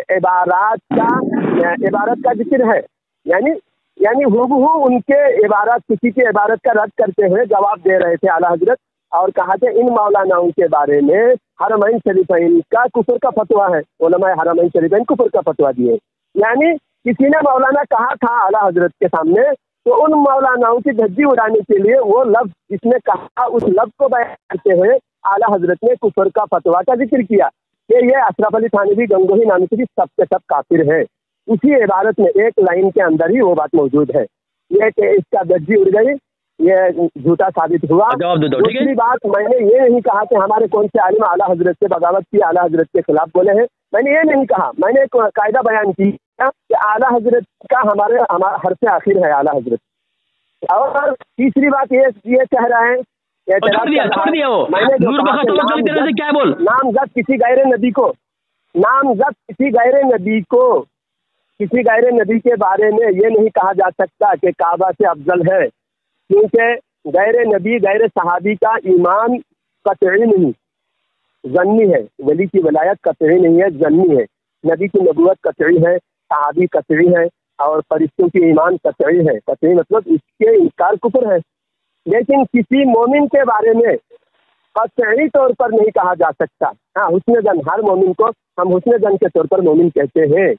इबारत का जिक्र है, यानी हुबहू उनके इबारत, किसी के इबारत का रद्द करते हुए जवाब दे रहे थे आला हजरत, और कहा थे इन मौलानाओं के बारे में हरमैन शरीफैन का कुफर का फतवा है, उलमाए हरमैन शरीफैन कुफर का फतवा दिए। यानी किसी ने मौलाना कहा था आला हजरत के सामने, तो उन मौलानाओं की धज्जी उड़ाने के लिए वो लफ्ज जिसने कहा, उस लफ्ज को बयान करते हुए आला हजरत ने कुफर का फतवा का जिक्र किया कि ये अशरफ अली थानवी गंगोही नामी से सबके सब काफिर है। उसी इबारत में एक लाइन के अंदर ही वो बात मौजूद है, ये कि इसका धज्जी उड़ गई, ये झूठा साबित हुआ। दूसरी बात, मैंने ये नहीं कहा कि हमारे कौन से आलिम आला हजरत से बगावत की, आला हजरत के खिलाफ बोले हैं, मैंने ये नहीं कहा। मैंने एक कायदा बयान किया कि आला हजरत का हमारा हर से आखिर है आला हजरत। और तीसरी बात ये कह रहे हैं, छोड़ दिया वो। क्या बोल, नामजद किसी गैर नबी के बारे में ये नहीं कहा जा सकता कि काबा से अफजल है, क्योंकि गैर नबी गैर सहाबी का ईमान कतई नहीं, ज़न्नी है। वली की वलायत कतई नहीं है, ज़न्नी है। नबी की नबूवत कतई है, सहाबी कतई है, और फरिश्तों की ईमान कतई है। कतई मतलब इसके इनकार कुफर है। लेकिन किसी मोमिन के बारे में कतई तौर पर नहीं कहा जा सकता। हाँ, हुस्न जन, हर मोमिन को हम हुस्न जन के तौर पर मोमिन कहते हैं,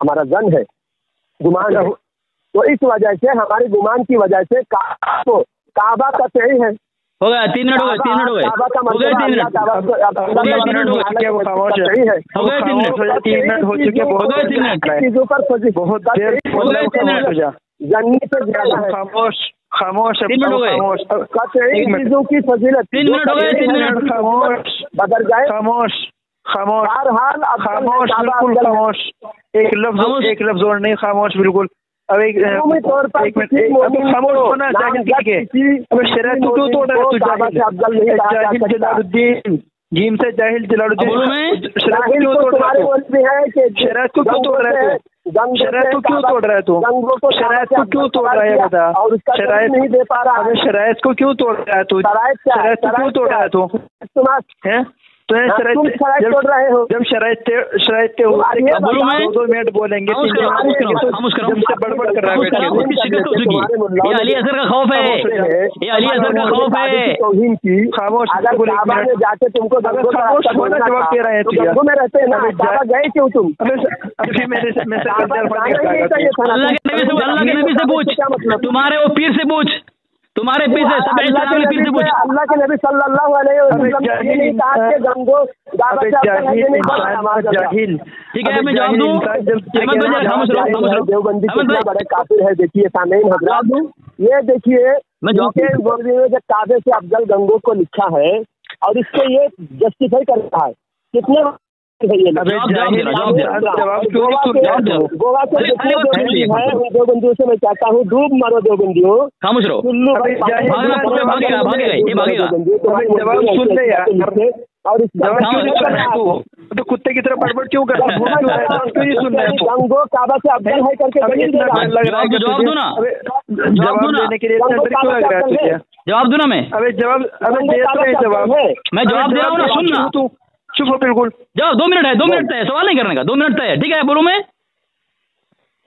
हमारा जन है, गुमान है। तो इस वजह से, हमारे गुमान की वजह से काबा कतई है, हो गया 3 मिनट हो गए 3 मिनट हो गए 3 मिनट हो गए 3 मिनट हो गए वो खामोश है हो गए 3 मिनट 3 मिनट हो चुके बहुत 3 मिनट चीजों पर बहुत देर हो गए 3 मिनट जानने से ज्यादा है। खामोश खामोश 3 मिनट हो गए चीजों की फजीलत 3 मिनट हो गए 3 मिनट खामोश बदल जाए खामोश खामोश बहरहाल खामोश बिल्कुल खामोश एक लफ्ज और नहीं खामोश बिल्कुल। अब एक तौर पर एक मिनट खामोश होना चाहिए। अब शरीयत को क्यों तोड़ रहा है तू? जाहिल जलालुद्दीन जीम से जाहिल जलालुद्दीन शरीयत को क्यों तोड़ रहा है? शरीयत को क्यों तोड़ रहा है तू? शरीयत को क्यों तोड़ रहा है तू? शरीयत को क्यों तोड़ रहा है बता? शरीयत नहीं दे पा रहा है। शरीयत को क्यों तोड़ रहा है तू? शरीयत को क्यों तोड़ रहा है तू? हैं तो तोड़ रहे हो जब शरायत 2 मिनट बोलेंगे जब से बड़बड़ कर रहा है। ये अली असर का खौफ है, ये अली असर का खौफ है। खामोश जाके तुमको खामोश होना जवाब दे रहे हैं में रहते हैं ना, गए क्यों तुम? अभी मेरे से अल्लाह के नबी से पूछ, तुम्हारे वो पीर से पूछ, तुम्हारे पीर से अल्लाह के नबी सल्लल्लाहु अलैहि वसल्लम ने नहीं कहा कि गंगो जाहिल। ठीक है मैं जवाब दूं। देवबंदी कितना बड़े काफिर है। देखिए सामईन हज़रात, ये देखिए जब काबे से अफजल गंगो को लिखा है और इसको ये जस्टिफाई कर रहा है कितने गोवा के देवबंदियों से मैं चाहता हूँ डूब मारो देवबंदियों। खामोश रहो, जवाब सुन ले यार। और तो कुत्ते की तरह बड़बड़ क्यों कर रहा है? गंगो काबा से अफजल है करके जवाब दो ना, जवाब देने के लिए क्यों लग रहा है तुझे? जवाब दो ना। मैं जवाब जवाब मैं जवाब दे रहा हूँ ना, सुनना। चुप हो बिल्कुल। जाओ 2 मिनट है, 2 मिनट है, सवाल नहीं करने का, 2 मिनट है। ठीक है बोलूं मैं?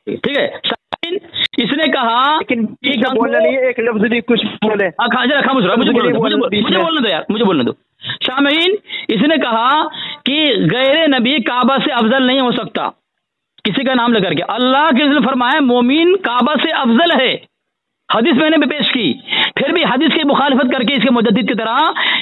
ठीक है। इसने कहा लेकिन बोलना नहीं है, एक लफ्ज भी कुछ बोले। खामोश रहो, मुझे बोलने दो यार, मुझे बोलने दो। शामीन, इसने कहा कि गैर नबी काबा से अफजल नहीं हो सकता किसी का नाम लेकर के। अल्लाह के रसूल फरमाया मोमिन काबा से अफजल है। हदीस मैंने भी पेश की, फिर भी हदीस की मुखालिफत करके इसके मुजद्दिद की तरह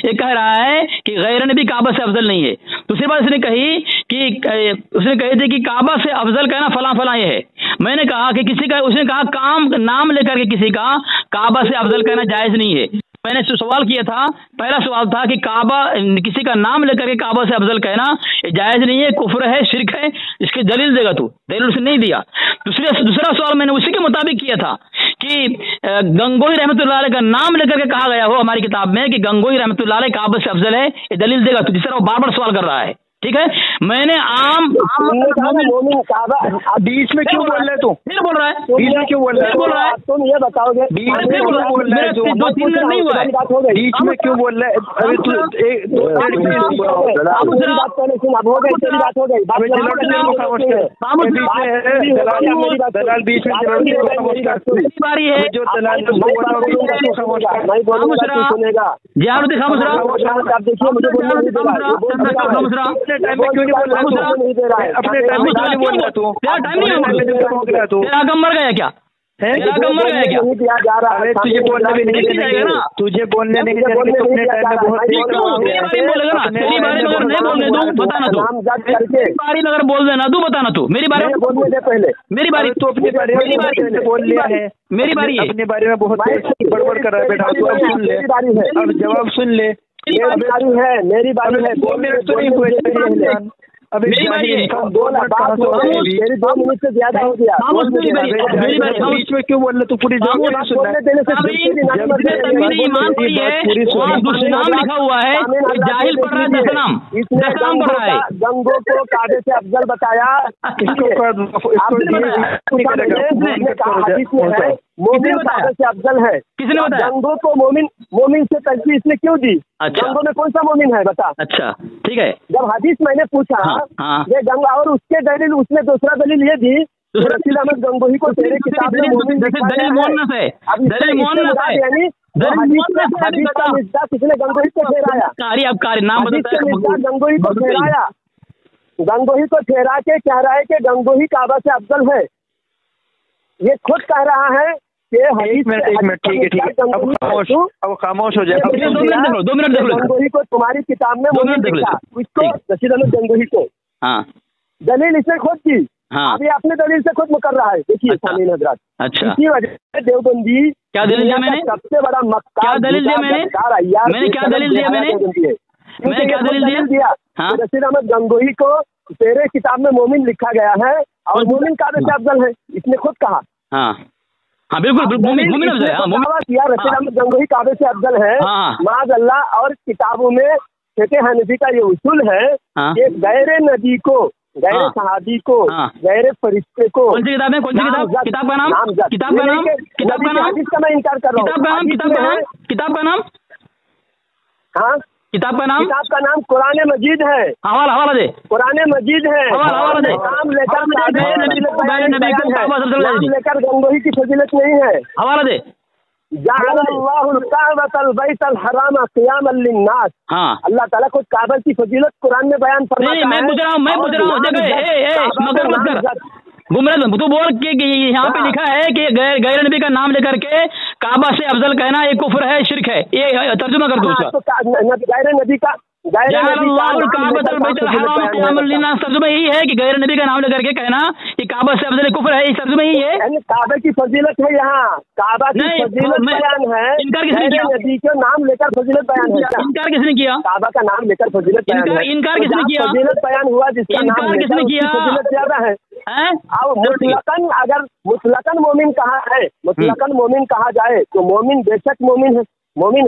ये कह रहा है कि गैर नबी काबा से अफजल नहीं है। दूसरी बात उसने कही थी कि काबा से अफजल कहना फला फला ये है। मैंने कहा कि उसने कहा काम नाम लेकर के किसी का काबा से अफजल कहना जायज नहीं है। मैंने सवाल किया था, पहला सवाल था कि काबा किसी का नाम लेकर के काबा से अफजल कहना जायज नहीं है, कुफ्र है, शिरक है, इसकी दलील देगा तू। दलील उसने नहीं दिया। दूसरा सवाल मैंने उसी के मुताबिक किया था कि गंगोही रहमतुल्लाह अलैह का नाम लेकर के कहा गया हो हमारी किताब में कि गंगोही रहमतुल्लाह अलैह काबा से अफजल है, ये दलील देगा तू। जिस तरह वो बार बार सवाल कर रहा है। ठीक है, मैंने बीच में क्यों बोल रहा है तू? फिर बोल रहा है, बीच में क्यों बोल रहा है? तुम ये बताओगे बीच में क्यों बोल रहा है? 2-3 मिनट नहीं हुआ है, बीच में क्यों बोल रहा है? अभी तू दलाल बीच में बारी है जो दलाल सुनेगा। आप देखिए मुझे बोलने अपने टाइम में क्यों नहीं बोल रहा तू? अपने टाइम में क्यों नहीं बोल रहा तू? तेरा गम मर गया क्या? तेरा गम मर गया क्या? अरे तुझे बोलने भी नहीं देंगे ना, तुझे बोलने नहीं देंगे। तो अपने टाइम में बहुत बोलेगा ना। तेरी बारे में अगर नहीं बोलने दूं बताना तू, मेरी बारी में अगर बोल देना तू बताना तू। मेरी बारे में बोलने दे पहले। मेरी बारी तो अपनी बारे में बोल लिया है। मेरी बारी है, अपने बारे में बहुत बड़बड़ कर रहा है बेटा। तू अब सुन ले, अब जवाब सुन ले। मेरी बारी है 2 मिनट तो नहीं हुए। अभी मेरी बारी है, 2 मिनट से ज्यादा हो गया। बीच में क्यों बोल रहे? तू पूरी नाम लिखा हुआ है, जाहिल पढ़ रहा है, दशनाम पढ़ रहा है। गंगो को काबे से अफजल बताया। मोमिन काबे से अफजल है। किसने बताया? गंगो को मोमिन से तरजीह इसने क्यों दी? गंगो में कौन सा मोमिन है बता। अच्छा ठीक है। जब हदीस मैंने पूछा ये गंगा और उसके दलील, उसने दूसरा दलील ये दी रशीद अहमद गंगोही को तेरे किताब में मोमिन दलील मोहन्नस है, दलील मोहन्नस है। किसने गंगोही को ठहराया? नाम गंगोही को ठहराया, गंगोही को ठहरा के कह रहा है कि गंगोही काबा से अफजल है। ये खुद कह रहा है एक मिनट ठीक है अब खामोश हो जाए। 2 मिनट गंगोही को तुम्हारी किताब में मोमिन लिखा, उसको रशीद अहमद गंगोही को। हाँ, दलील इसने खुद की। हाँ, अभी अपने दलील से खुद मुकर रहा है। देखिए सामीन हजरात, अच्छा, इसी वजह से देवबंदी क्या दलील दिया मैंने, सबसे बड़ा मक्कार, क्या दलील दिया मैंने क्या दलील दिया मैंने क्या दलील दिया? रशीद अहमद गंगोही को तेरे किताब में मोमिन लिखा गया है और मोमिन काबे से अफजल है, इसने खुद कहा। हाँ हाँ बिल्कुल, मोमिन अफजल है। रशीद अहमद गंगोही काबे से अफजल है माज अल्लाह। और किताबों में फिक़्ह हनफी का ये उसूल है कि गैर नबी को, गैर सहाबी को, गैर फरिश्ते को, कौन सी किताब है, कौन सी किताब, किताब का नाम, किताब का नाम, किताब का नाम, इसका मैं इनकार कर रहा हूँ, किताब का नाम, किताब का नाम, हाँ किताब का नाम, किताब का नाम कुरान मजीद है। हवाला दे, कुरान मजीद है। हवाला दे, नाम लेकर गंगोही की फजीलत नहीं है। हवाला दे, अल्लाह ताला को काबा की फजीलत कुरान में बयान फरमाता है। मैं पूछ रहा हूँ, गुमराह तू बोल के यहाँ पे लिखा है कि गैर नबी का नाम लेकर के काबा से अफजल कहना ये कुफ्र है, शिर्क है, ये तर्जुमा कर दो उसका। गैर नबी का तर्जुमा यही है कि गैर नबी का नाम लेकर के कहना कि काबा से अफजल कुफ्र है, इस तर्जुमा यही है। काबा की फजीलत है, यहाँ काबा की फजीलत बयान है। इनकार किसने किया? नबी के नाम लेकर फजीलत बयान है। इनकार किसने किया? काबा का नाम लेकर फजीलत बयान है। इनकार किसने किया? फजीलत बयान हुआ जिसका नाम किसने किया? फजीलत ज्यादा है। अब मुतलकन अगर मुतलकन मोमिन कहा है, मुतलकन मोमिन कहा जाए तो मोमिन बेशक मोमिन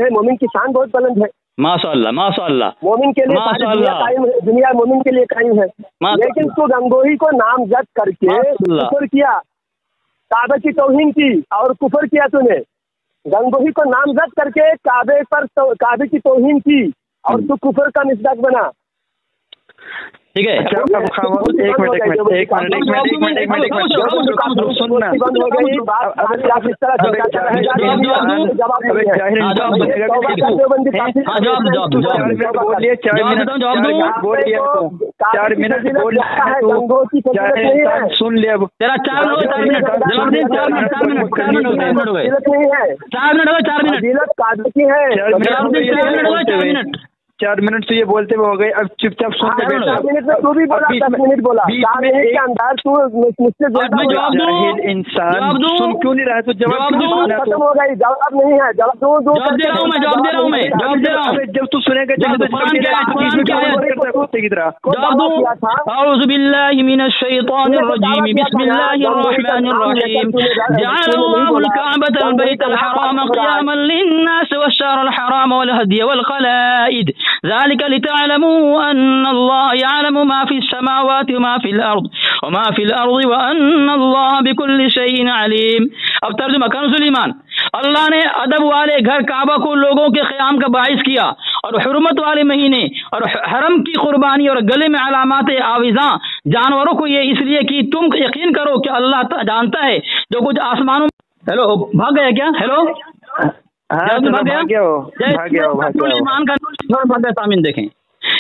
है, मोमिन की शान बहुत बुलंद है। माशाअल्लाह माशाअल्लाह, मोमिन के लिए दुनिया मोमिन के लिए कायम है। लेकिन तू गंगोही को नामजद करके कुफर किया, काबे की तौहीन की और कुफर किया तूने। गंगोही को नामजद करके काबे काबे की तौहीन की और तू कुफर का मिसदाक बना। ठीक है, एक मिनट सुनना, सुन ले अब तेरा 4 मिनट, 4 मिनट से ये बोलते हुए हो गए, अब चुपचाप सुन ले। 4 मिनट में तू भी बोला, 10 मिनट बोला, 4 मिनट के अंदर तू मुझसे जाहिल इंसान सुन क्यों नहीं रहा? तो जवाब खत्म हो गई, जवाब नहीं है, जवाब दे रहा हूं मैं। जब तू सुनेगा अऊज़ु बिल्लाहि मिनश शैतानिर रजीम, बिस्मिल्लाहिर रहमानिर रहीम। जअलल्लाहुल काबतल बैतल हराम क़ियामन लिन्नास वश्शहरल हराम वल हदिय वल क़लाइद ज़ालिका लितअलमू अन्नल्लाह यअलमु मा फ़िस समावाति वमा फ़िल अर्द वमा फ़िल अर्दि व अन्नल्लाह बिकुल्लि शैइन अलीम। अब तर्जुमा कंज़ुल ईमान। अल्लाह ने अदब वाले घर काबा को लोगों के क़याम का बाइस किया और हुर्मत वाले महीने और हरम की कुर्बानी और गले में अलामात आविज़ा जानवरों को ये इसलिए कि तुम यकीन करो कि अल्लाह जानता है जो कुछ आसमानों। हेलो, भाग गया क्या? हेलो, सामीन देखें,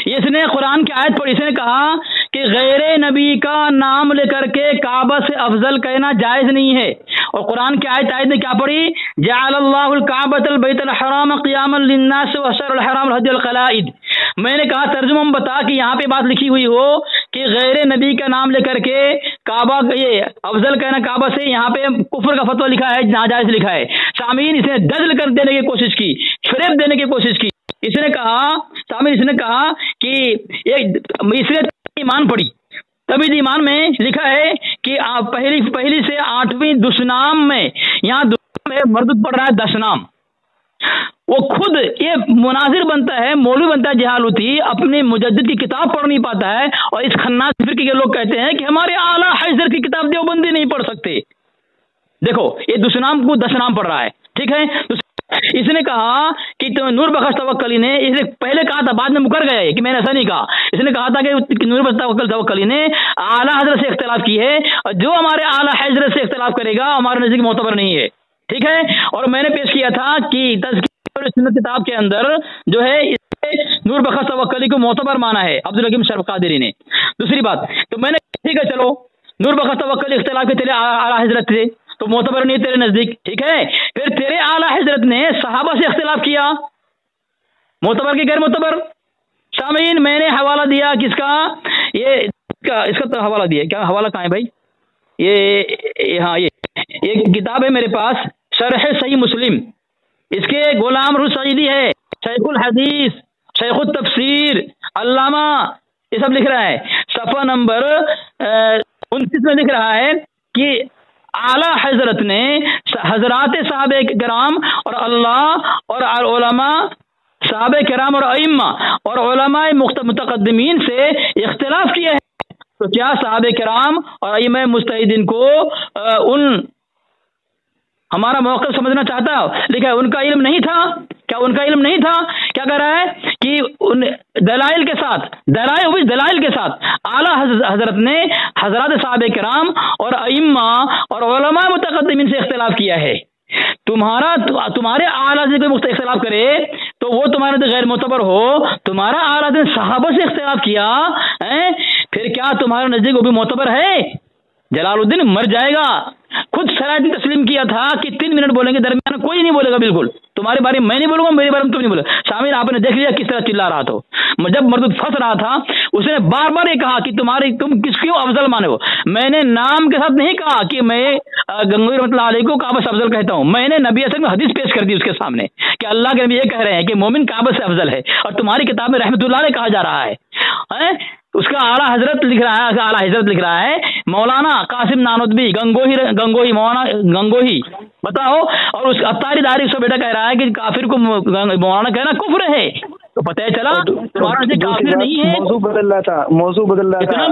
इसने कुरान की आयत पर इसने कहा कि गैर नबी का नाम लेकर के काबा से अफजल कहना जायज नहीं है। और कुरान की आयत ने क्या पढ़ी? जअलल्लाहुल काबतल बैतल हराम क़ियामन लिन्नास वशरल हराम वल हदियल क़लाइद। मैंने कहा तर्जुमा बता कि यहाँ पे बात लिखी हुई हो कि गैर नबी का नाम लेकर के काबा ये अफजल कहना काबा से, यहाँ पे कुफ्र का फतवा लिखा है, नाजायज लिखा है। सामीन इसने दजल कर देने की कोशिश की, फरेब देने की कोशिश की। इसने कहा कि इसने ईमान पढ़ी, तभी ईमान में लिखा है कि पहली से 8वीं दुशनाम में, यहाँ में मर्द पढ़ रहा है 10 नाम। वो खुद ये मुनाजिर बनता है, मौलवी बनता है, जहालुती अपने मुजद्दिद की किताब पढ़ नहीं पाता है। और इस खन्नास फिरके के लोग कहते हैं कि हमारे आला हैदर की किताब देवबंदी नहीं पढ़ सकते। देखो ये दुशनाम को 10 नाम पढ़ रहा है, ठीक है। तो इसने कहा कि तो नूर बख्श तवक्कली ने, इसने पहले कहा था, बाद में मुकर गया है कि मैंने ऐसा नहीं कहा। इसने कहा था कि नूर बख्श तवक्कली ने आला हजरत से इख्तिलाफ की है और जो हमारे आला हजरत से इख्तिलाफ करेगा हमारे नजदीक मोतबर नहीं है, ठीक है। और मैंने पेश किया था कि तज़किया सुन्नत किताब के अंदर जो है नूर बख्श तवक्कली को मोतबर माना है अब्दुल हकीम शरफ कादरी ने। दूसरी बात, तो मैंने ठीक है चलो नूर बख्श तवक्कली इख्तिलाफ के चले आला हजरत थे, तो मोतबर नहीं तेरे नजदीक, ठीक है। फिर तेरे आला हजरत ने सहाबा से इख्तिलाफ किया, मोतबर की गैर मोतबर। सामीन मैंने हवाला दिया किसका, ये इसका तो हवाला दिया, क्या हवाला कहाँ है भाई, ये हाँ ये किताब है मेरे पास, शरह सही मुस्लिम, इसके गुलाम रुस सईदी है, शेखुल हदीस, शेखुल तफसीर, अल्लामा, ये सब लिख रहा है। सफ़ा नंबर 29 में लिख रहा है कि आला हजरत ने हजरात साहबे किराम और अल्लाह और उलमा साहबे किराम और अइम्मा और उलमा मुतक़द्दिमीन से इख्तिलाफ किया है। तो क्या साहबे किराम और अइम्मा मुज्तहिदीन को उन हमारा मौक़िफ़ समझना चाहता हो, लिखा है उनका इल्म नहीं था, क्या उनका इल्म नहीं था? क्या कह रहा है कि उन दलाइल के साथ, दलाइल के साथ आला हजरत ने हजरत साहबे किराम और अइम्मा और उलमा मुतक़द्दिमीन से इख्तिलाफ किया है। तुम्हारे आला से कोई इख्तिलाफ करे तो वो तुम्हारे तो गैर मोतबर हो, तुम्हारा आला ने सहाबा से इख्तिलाफ किया है, फिर क्या तुम्हारे नजदीक वो भी मोतबर है? जलालुद्दीन मर जाएगा, खुद शराइत ने तस्लीम किया था कि 3 मिनट बोलेंगे, दरमियान कोई नहीं बोलेगा, बिल्कुल तुम्हारे बारे में मैं नहीं बोलूंगा, मेरे बारे में तुम नहीं बोलोगे। शामिल आपने देख लिया किस तरह चिल्ला रहा था, जब मरदूद फंस रहा था उसने बार बार ये कहा कि तुम किसको अफजल माने हो। मैंने नाम के साथ नहीं कहा कि मैं गंगोही रहमतुल्लाह अलैह को काबा से अफजल कहता हूँ, मैंने नबी असल में हदीस पेश कर दी उसके सामने कि अल्लाह के नबी ये कह रहे हैं कि मोमिन काबा से अफजल है, और तुम्हारी किताब में रहमतुल्लाह अलैह कहा जा रहा है। उसका आला हजरत लिख रहा है, आला हजरत लिख रहा है मौलाना कासिम नानोदवी गंगोही मौलाना गंगोही, बताओ। और उस अत्तारी दारी उसका बेटा कह रहा है कि काफिर को मौलाना कहना कुफ्र है। तो पता है चला तुम्हारा जो काफिर नहीं है। मौजू बदल रहा था, कितना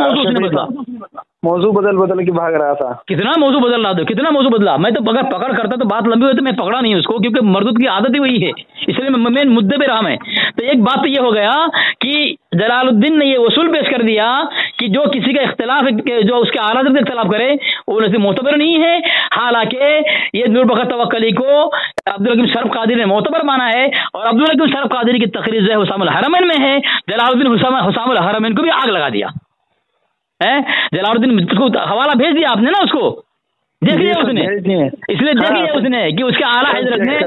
मौजू बदल के भाग रहा था, कितना मौजू बदल रहा था, कितना मौजू बदला। मैं तो अगर पकड़ करता तो बात लंबी हुई, तो मैं पकड़ा नहीं उसको, क्योंकि मर्दूद की आदत ही वही है, इसलिए मैं मुद्दे पे रहा मैं। तो एक बात तो ये हो गया कि जलालुद्दीन ने ये उसूल पेश कर दिया कि जो किसी का इख्तिलाफ, जो उसके आला से इख्तिलाफ करे वो वैसे मोतबर नहीं है। हालांकि ये नूर बखत तवक्कली को अब्दुल हकीम शरफ कादरी ने मोतबर माना है, और अब्दुल हकीम शरफ कादरी की तकरीर जो है हुसामुल हरमैन में है। जलालुद्दीन हुसामुल हरमैन को भी आग लगा दिया है। जलालुद्दीन को हवाला भेज दिया आपने ना, उसको देख लिया उसने, इसलिए देख लिया उसने कि उसके आला हजरत ने।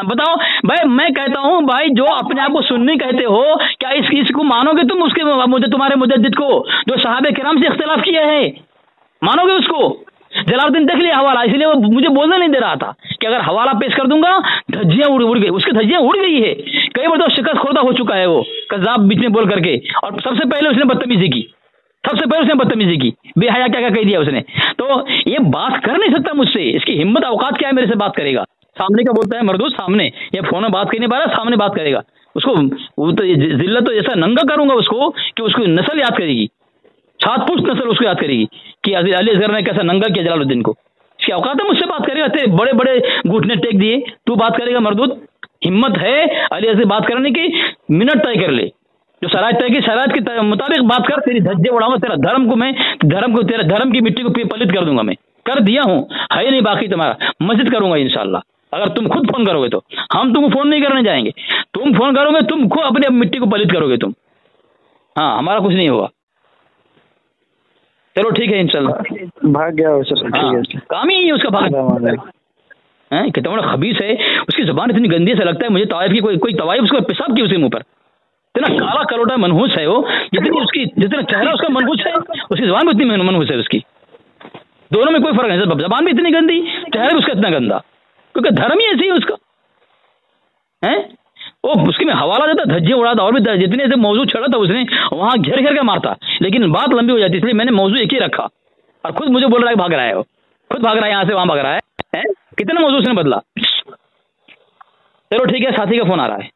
बताओ भाई, मैं कहता हूँ भाई, जो अपने आप को सुन्नी कहते हो, क्या इसको मानोगे तुम? उसके तुम्हारे मुजद्दिद को जो सहाबे किराम से इख्तिलाफ किया है, मानोगे उसको? जलालुद्दीन देख लिया हवाला, इसलिए वो मुझे बोलने नहीं दे रहा था कि अगर हवाला पेश कर दूंगा धज्जियां उड़ गई, उसकी धज्जियां उड़ गई है। कई बार तो शिकस्त खुर्दा हो चुका है वो कज़ाब बीच में बोल करके, और सबसे पहले उसने बदतमीजी की, बेहया क्या क्या कह दिया उसने। तो ये बात कर नहीं सकता मुझसे, इसकी हिम्मत औकात क्या है मेरे से बात करेगा? सामने क्या बोलता है मर्दूद, सामने या फोन में बात कर नहीं पा रहा, सामने बात करेगा उसको, वो तो जिल्लत तो ऐसा नंगा करूंगा उसको कि उसको नस्ल याद करेगी, 7 पुश्त नस्ल उसको याद करेगी कि अली असगर ने कैसा नंगा किया जलालुद्दीन को। इसकी औकात है मुझसे बात करेगा? तेरे बड़े बड़े घुटने टेक दिए, तू बात करेगा मर्दूद? हिम्मत है अली असगर बात करने की? मिनट तय कर ले, जो शराइत तय की शराइत के मुताबिक बात कर, तेरी धज्जे उड़ाऊंगा, तेरा तेरा धर्म की मिट्टी को पलित कर दूंगा। मैं कर दिया हूँ, है नहीं बाकी तुम्हारा, मस्जिद करूंगा इंशाल्लाह, अगर तुम खुद फोन करोगे तो। हम तुमको फोन नहीं करने जाएंगे, तुम फोन करोगे, तुम खुद अपनी मिट्टी को पलित करोगे तुम। हाँ, हमारा कुछ नहीं होगा। चलो ठीक है, इंशाल्लाह। भाग गया वो सर, ठीक है, काम ही उसका भाग है। कितना बड़ा खबीस है, उसकी जुबान इतनी गंदी से लगता है मुझे, तवाइफ की कोई तवाइफ उसको पेशाब की उसके मुंह पर, इतना काला करोटा मनहूस है वो, जितना चेहरा उसका मनहूस है, उसकी जबान भी उतनी मनहूस है उसकी। दोनों में कोई फर्क नहीं, जबान भी इतनी गंदी, चेहरा भी उसका इतना गंदा, क्योंकि धर्म ही ऐसी है उसका है। वो उसकी में हवाला देता, धज्जे उड़ाता, और भी जितने ऐसे मौजू छड़ा था उसने वहां घेर घेर के मारता, लेकिन बात लंबी हो जाती, इसलिए मैंने मौजू एक ही रखा। और खुद मुझे बोल रहा है भाग रहा है, वो खुद भाग रहा है, यहाँ से वहां भाग रहा है। कितना मौजू उसने बदला। चलो ठीक है, साथी का फोन आ रहा है।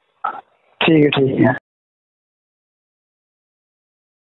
ठीक है।